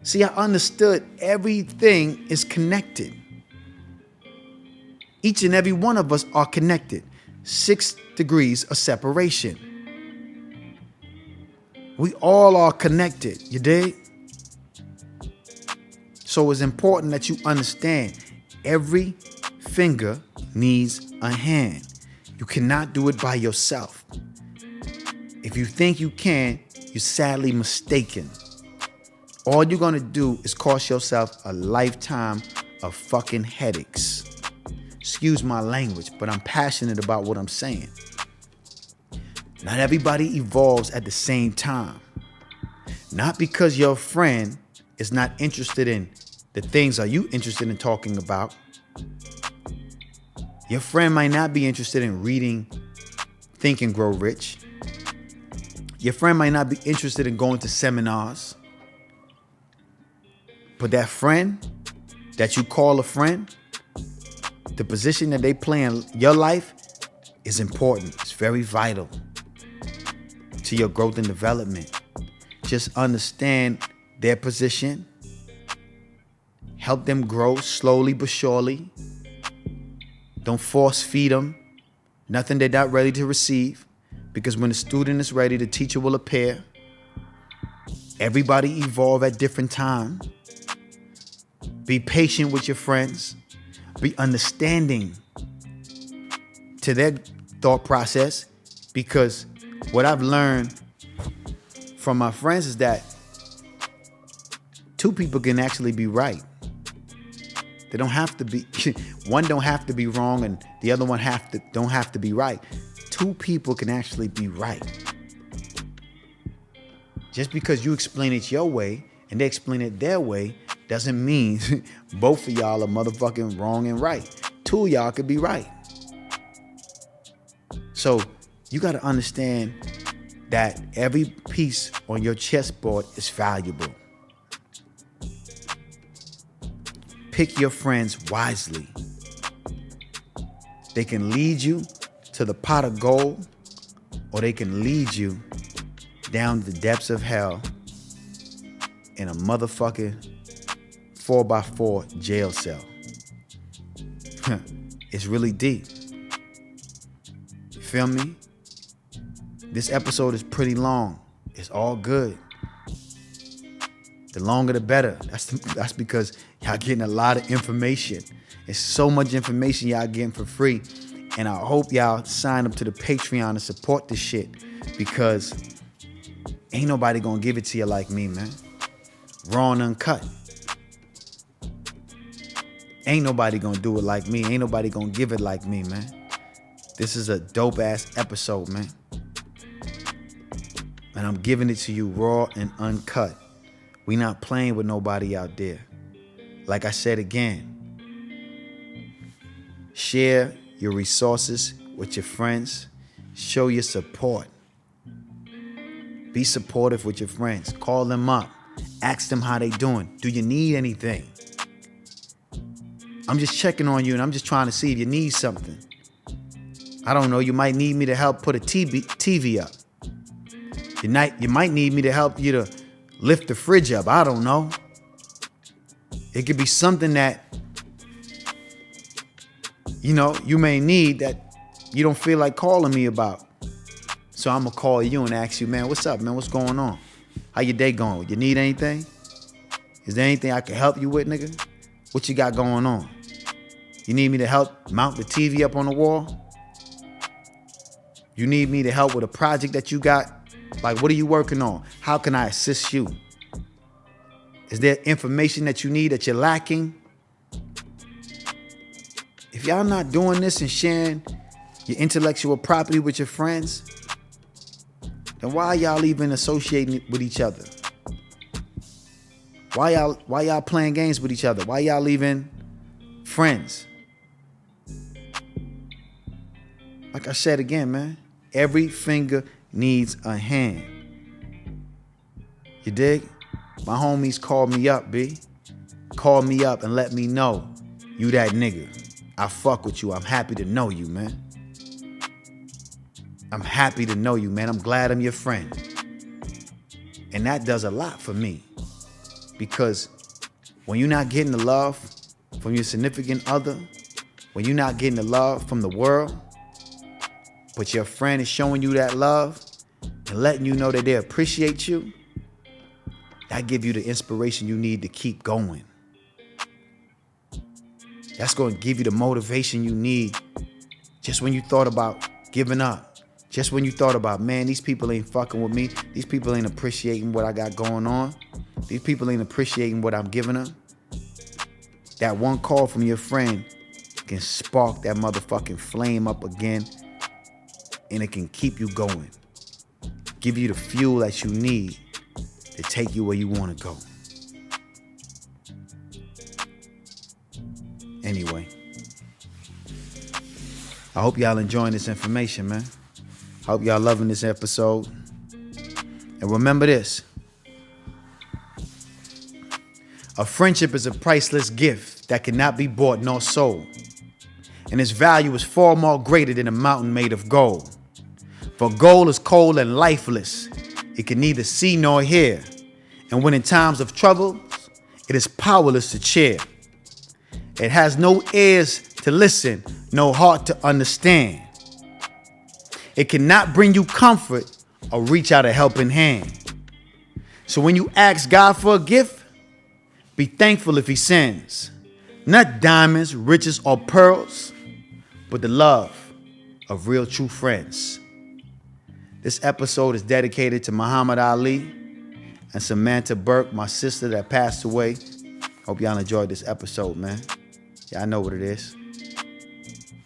See, I understood everything is connected. Each and every one of us are connected. 6 degrees of separation. We all are connected, you dig? So it's important that you understand every finger needs a hand. You cannot do it by yourself. If you think you can, you're sadly mistaken. All you're gonna do is cost yourself a lifetime of fucking headaches. Excuse my language, but I'm passionate about what I'm saying. Not everybody evolves at the same time. Not because your friend is not interested in the things are you interested in talking about. Your friend might not be interested in reading Think and Grow Rich. Your friend might not be interested in going to seminars. But that friend that you call a friend The position that they play in your life is important. It's very vital to your growth and development. Just understand their position. Help them grow slowly but surely. Don't force feed them nothing they're not ready to receive. Because when the student is ready, the teacher will appear. Everybody evolve at different times. Be patient with your friends. Be understanding to their thought process. Because what I've learned from my friends is that two people can actually be right. They don't have to be, one don't have to be wrong and the other one don't have to be right. Two people can actually be right. Just because you explain it your way and they explain it their way doesn't mean both of y'all are motherfucking wrong and right. Two of y'all could be right. So you got to understand that every piece on your chessboard is valuable. Pick your friends wisely. They can lead you to the pot of gold, or they can lead you down the depths of hell in a motherfucking 4x4 jail cell. It's really deep. You feel me? This episode is pretty long. It's all good. The longer the better. That's because y'all getting a lot of information. It's so much information y'all getting for free. And I hope y'all sign up to the Patreon to support this shit, because ain't nobody gonna give it to you like me, man. Raw and uncut. Ain't nobody gonna do it like me. Ain't nobody gonna give it like me, man. This is a dope ass episode, man. And I'm giving it to you raw and uncut. We not playing with nobody out there. Like I said again, share your resources with your friends. Show your support. Be supportive with your friends. Call them up. Ask them how they doing. Do you need anything? I'm just checking on you and I'm just trying to see if you need something. I don't know. You might need me to help put a TV up. You might need me to help you to lift the fridge up. I don't know. It could be something that, you may need that you don't feel like calling me about. So I'm going to call you and ask you, man, what's up, man? What's going on? How your day going? You need anything? Is there anything I can help you with, nigga? What you got going on? You need me to help mount the TV up on the wall? You need me to help with a project that you got? Like, what are you working on? How can I assist you? Is there information that you need that you're lacking? If y'all not doing this and sharing your intellectual property with your friends, then why y'all even associating with each other? Why y'all playing games with each other? Why y'all even friends? Like I said again, man, every finger needs a hand. You dig? My homies called me up, B. Call me up and let me know you that nigga. I fuck with you. I'm happy to know you, man. I'm happy to know you, man. I'm glad I'm your friend. And that does a lot for me. Because when you're not getting the love from your significant other, when you're not getting the love from the world, but your friend is showing you that love and letting you know that they appreciate you, that give you the inspiration you need to keep going. That's going to give you the motivation you need just when you thought about giving up. Just when you thought about, man, these people ain't fucking with me. These people ain't appreciating what I got going on. These people ain't appreciating what I'm giving them. That one call from your friend can spark that motherfucking flame up again, and it can keep you going. Give you the fuel that you need to take you where you want to go. Anyway, I hope y'all enjoying this information, man. I hope y'all loving this episode. And remember this. A friendship is a priceless gift that cannot be bought nor sold. and its value is far more greater than a mountain made of gold. For gold is cold and lifeless. It can neither see nor hear. And when in times of trouble, it is powerless to cheer. It has no ears to listen, no heart to understand. It cannot bring you comfort or reach out a helping hand. So when you ask God for a gift, be thankful if he sends. Not diamonds, riches, or pearls, but the love of real true friends. This episode is dedicated to Muhammad Ali and Samantha Burke, my sister that passed away. Hope y'all enjoyed this episode, man. Y'all know what it is.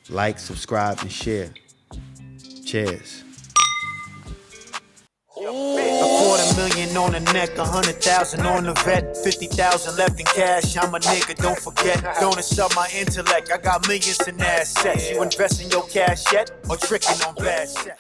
Like, subscribe, and share. Cheers. $250,000 on the neck, 100,000 on the vet, 50,000 left in cash. I'm a nigga, don't forget. Don't insult my intellect. I got millions in assets. You invest in your cash yet, or tricking on bad shit?